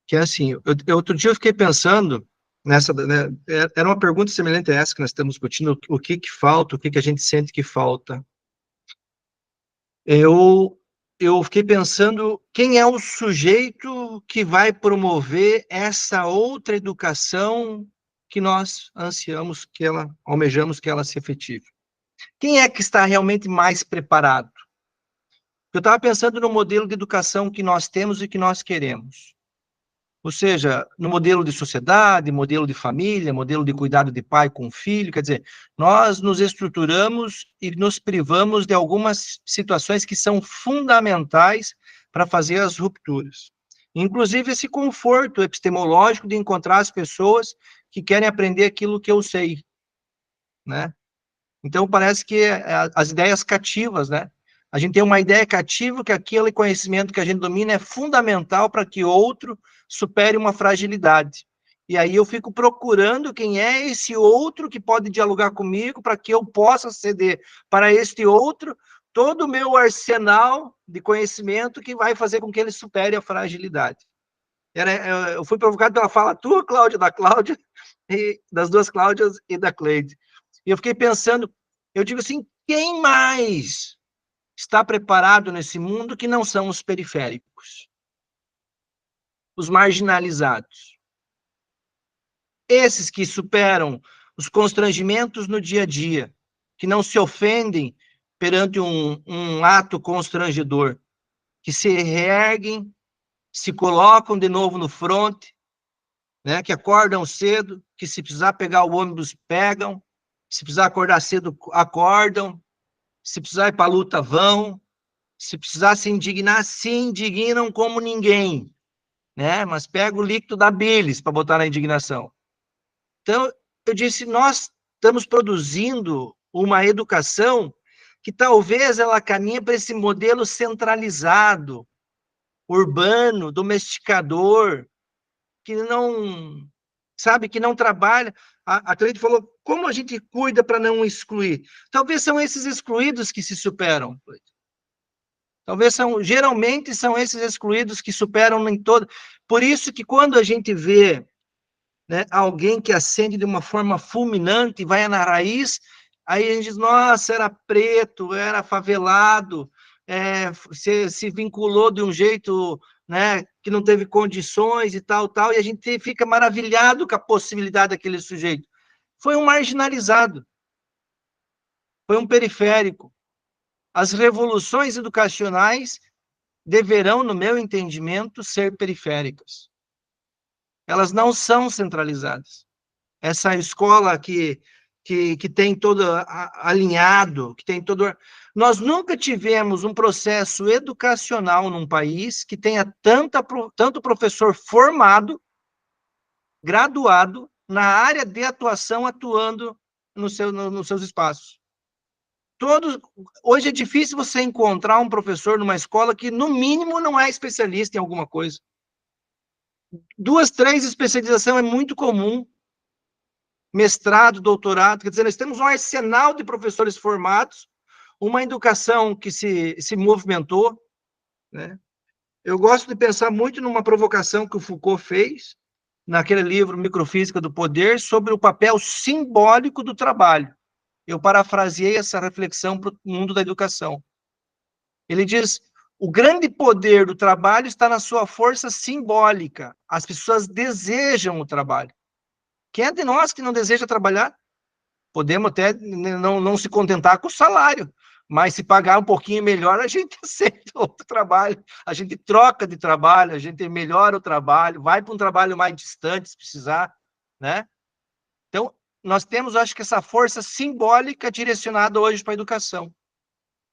que é assim, outro dia eu fiquei pensando nessa, né, era uma pergunta semelhante a essa que nós estamos discutindo, o que falta, o que a gente sente que falta. Eu fiquei pensando quem é o sujeito que vai promover essa outra educação que nós almejamos que ela se efetive. Quem é que está realmente mais preparado? Eu estava pensando no modelo de educação que nós temos e que nós queremos. Ou seja, no modelo de sociedade, modelo de família, modelo de cuidado de pai com filho, quer dizer, nós nos estruturamos e nos privamos de algumas situações que são fundamentais para fazer as rupturas. Inclusive esse conforto epistemológico de encontrar as pessoas que querem aprender aquilo que eu sei, né? Então parece que as ideias cativas, né? A gente tem uma ideia cativa que aquele conhecimento que a gente domina é fundamental para que outro supere uma fragilidade. E aí eu fico procurando quem é esse outro que pode dialogar comigo para que eu possa ceder para este outro todo o meu arsenal de conhecimento que vai fazer com que ele supere a fragilidade. Eu fui provocado pela fala tua, Cláudia, da Cláudia, e das duas Cláudias e da Cleide. E eu fiquei pensando, eu digo assim, quem mais está preparado nesse mundo que não são os periféricos, os marginalizados, esses que superam os constrangimentos no dia a dia, que não se ofendem perante um ato constrangedor, que se reerguem, se colocam de novo no fronte, né, que acordam cedo, que se precisar pegar o ônibus, pegam, se precisar acordar cedo, acordam, se precisar ir para a luta, vão, se precisar se indignar, se indignam como ninguém. né? Mas pega o líquido da bilis para botar na indignação. Então, eu disse, nós estamos produzindo uma educação que talvez ela caminhe para esse modelo centralizado, urbano, domesticador, que não, sabe, que não trabalha. A Cleide falou, como a gente cuida para não excluir? Talvez são esses excluídos que se superam. Talvez geralmente são esses excluídos que superam em todo. Por isso que quando a gente vê, né, alguém que acende de uma forma fulminante e vai na raiz, aí a gente diz, nossa, era preto, era favelado, se vinculou de um jeito, né, que não teve condições e tal, e a gente fica maravilhado com a possibilidade daquele sujeito. Foi um marginalizado, foi um periférico. As revoluções educacionais deverão, no meu entendimento, ser periféricas. Elas não são centralizadas. Essa escola que tem todo alinhado, que tem todo... Nós nunca tivemos um processo educacional num país que tenha tanto professor formado, graduado, na área de atuação, atuando nos seus espaços. Hoje é difícil você encontrar um professor numa escola que, no mínimo, não é especialista em alguma coisa. 2, 3 especialização é muito comum. Mestrado, doutorado, quer dizer, nós temos um arsenal de professores formados, uma educação que se movimentou, né? Eu gosto de pensar muito numa provocação que o Foucault fez, naquele livro Microfísica do Poder, sobre o papel simbólico do trabalho. Eu parafraseei essa reflexão para o mundo da educação. Ele diz, o grande poder do trabalho está na sua força simbólica. As pessoas desejam o trabalho. Quem é de nós que não deseja trabalhar? Podemos até não se contentar com o salário, mas se pagar um pouquinho melhor, a gente aceita outro trabalho, a gente troca de trabalho, a gente melhora o trabalho, vai para um trabalho mais distante, se precisar, né? Então, nós temos, acho que, essa força simbólica direcionada hoje para a educação.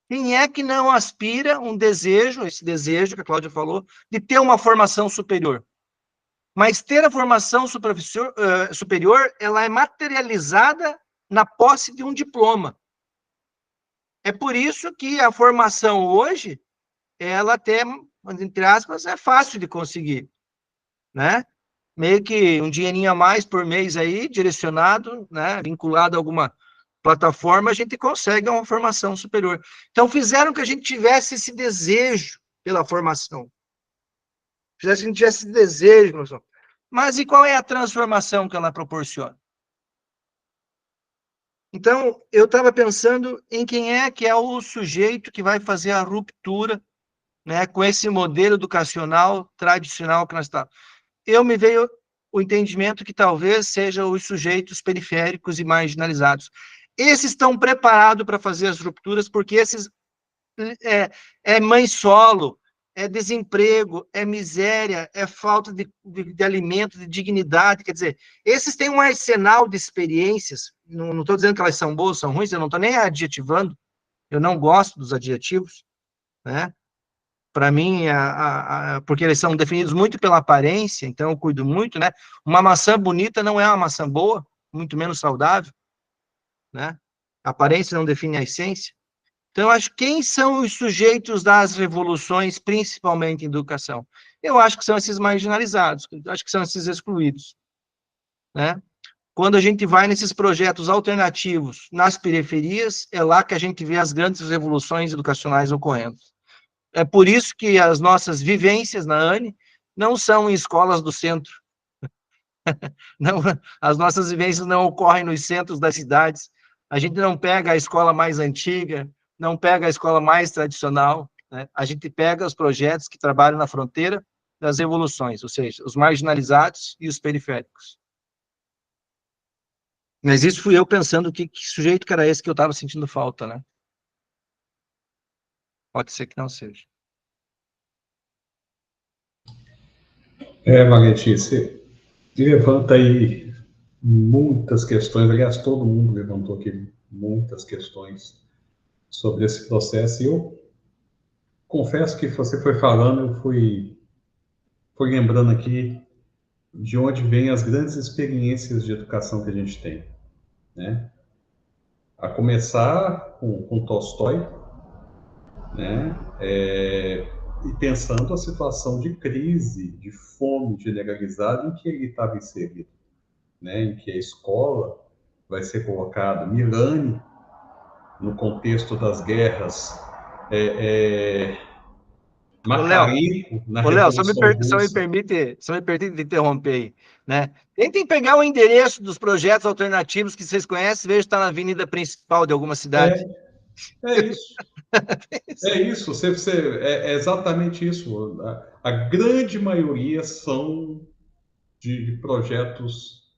Quem é que não aspira esse desejo que a Cláudia falou, de ter uma formação superior? Mas ter a formação superior, ela é materializada na posse de um diploma. É por isso que a formação hoje, ela até, entre aspas, é fácil de conseguir, né? Meio que um dinheirinho a mais por mês aí, direcionado, né, vinculado a alguma plataforma, a gente consegue uma formação superior. Então, fizeram que a gente tivesse esse desejo pela formação. Fizeram que a gente tivesse esse desejo. Mas e qual é a transformação que ela proporciona? Então, eu estava pensando em quem é que é o sujeito que vai fazer a ruptura, né, com esse modelo educacional tradicional que nós estamos. Me veio o entendimento que talvez sejam os sujeitos periféricos e marginalizados. Esses estão preparados para fazer as rupturas, porque esses é mãe solo, é desemprego, é miséria, é falta de alimento, de dignidade, quer dizer, esses têm um arsenal de experiências, não estou dizendo que elas são boas, são ruins, eu não estou nem adjetivando, eu não gosto dos adjetivos, né? Para mim, porque eles são definidos muito pela aparência, então eu cuido muito, né? Uma maçã bonita não é uma maçã boa, muito menos saudável, né? A aparência não define a essência. Então, eu acho que quem são os sujeitos das revoluções, principalmente em educação? Eu acho que são esses marginalizados, acho que são esses excluídos, né? Quando a gente vai nesses projetos alternativos nas periferias, é lá que a gente vê as grandes revoluções educacionais ocorrendo. É por isso que as nossas vivências na ANE não são em escolas do centro. Não, as nossas vivências não ocorrem nos centros das cidades. A gente não pega a escola mais antiga, não pega a escola mais tradicional, né? A gente pega os projetos que trabalham na fronteira das revoluções, ou seja, os marginalizados e os periféricos. Mas isso fui eu pensando que sujeito que era esse que eu estava sentindo falta, né? Pode ser que não seja. Valentim, você levanta aí muitas questões, aliás, todo mundo levantou aqui muitas questões sobre esse processo, e eu confesso que você foi falando, eu fui foi lembrando aqui de onde vêm as grandes experiências de educação que a gente tem, né? A começar com Tolstói, né? E pensando a situação de crise, de fome generalizada em que ele estava inserido, né? Em que a escola vai ser colocada, Milani, no contexto das guerras, Macarenko, na Léo, só Revolução me Russa. permite interromper aí, né? Tentem pegar o endereço dos projetos alternativos que vocês conhecem, veja se está na avenida principal de alguma cidade. É isso. É isso, é exatamente isso. A grande maioria são de projetos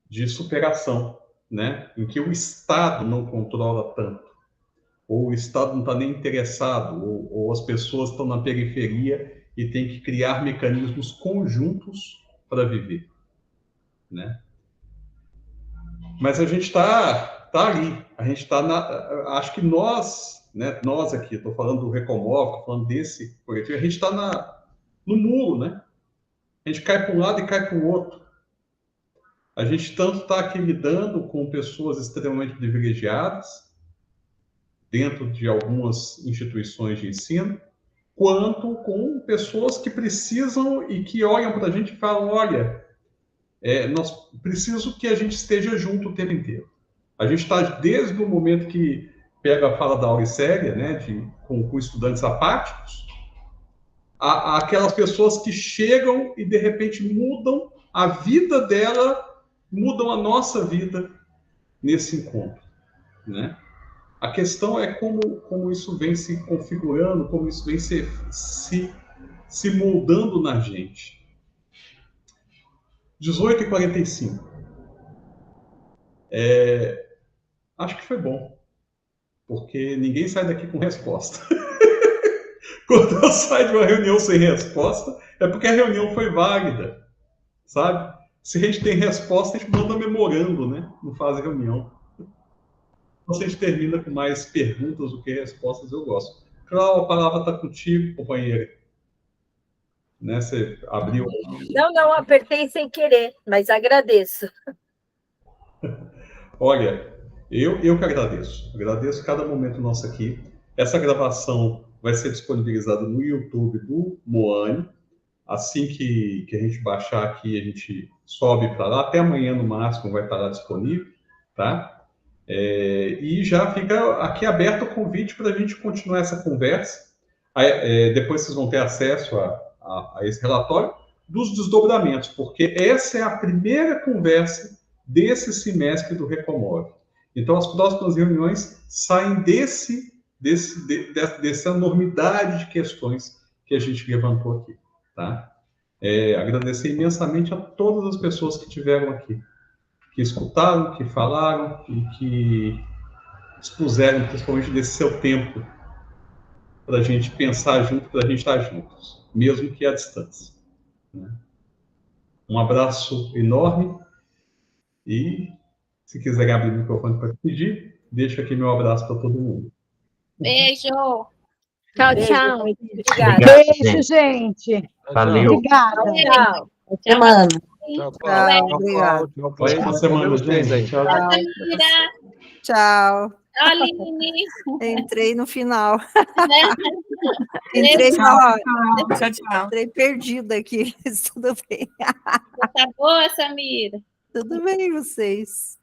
de superação, né? Em que o Estado não controla tanto, ou o Estado não está nem interessado, ou as pessoas estão na periferia e tem que criar mecanismos conjuntos para viver, né? Mas a gente está ali, a gente está acho que nós, né? Nós aqui, estou falando do Recomov, estou falando desse coletivo, a gente está no muro, né? A gente cai para um lado e cai para o outro. A gente tanto está aqui lidando com pessoas extremamente privilegiadas, dentro de algumas instituições de ensino, quanto com pessoas que precisam e que olham para a gente e falam, olha, nós preciso que a gente esteja junto o tempo inteiro. A gente está, desde o momento que pega a fala da Auricélia, né, com estudantes apáticos, aquelas pessoas que chegam e, de repente, mudam a vida dela, mudam a nossa vida nesse encontro, né? A questão é como isso vem se configurando, como isso vem se moldando na gente. 18h45. Acho que foi bom, porque ninguém sai daqui com resposta. Quando eu saio de uma reunião sem resposta, é porque a reunião foi válida, sabe? Se a gente tem resposta, a gente manda memorando, né? Não faz reunião. Então, se a gente termina com mais perguntas do que respostas, eu gosto. Cláudia, a palavra está contigo, companheira. Né? Você abriu... Não, apertei sem querer, mas agradeço. Olha, eu que agradeço. Agradeço cada momento nosso aqui. Essa gravação vai ser disponibilizada no YouTube do Moane. Assim que a gente baixar aqui, a gente sobe para lá. Até amanhã, no máximo, vai estar lá disponível, tá? E já fica aqui aberto o convite para a gente continuar essa conversa. Depois vocês vão ter acesso a esse relatório dos desdobramentos, porque essa é a primeira conversa desse semestre do Recomove. Então, as próximas reuniões saem dessa enormidade de questões que a gente levantou aqui. Tá? Agradecer imensamente a todas as pessoas que estiveram aqui, que escutaram, que falaram e que expuseram, principalmente desse seu tempo, para a gente pensar junto, para a gente estar juntos, mesmo que à distância. Né? Um abraço enorme e, se quiserem abrir o microfone para pedir, deixo aqui meu abraço para todo mundo. Beijo! Tchau, Beijo, tchau. Obrigada. Beijo, gente. Valeu. Obrigada. Tchau. Até semana. Tchau, obrigado. Ótima semana, gente. Tchau. Samira! Tchau. Aline! Entrei no final. Né? Entrei na hora. Tchau. Entrei perdida aqui. Tudo bem. Tá boa, Samira? Tudo bem, vocês?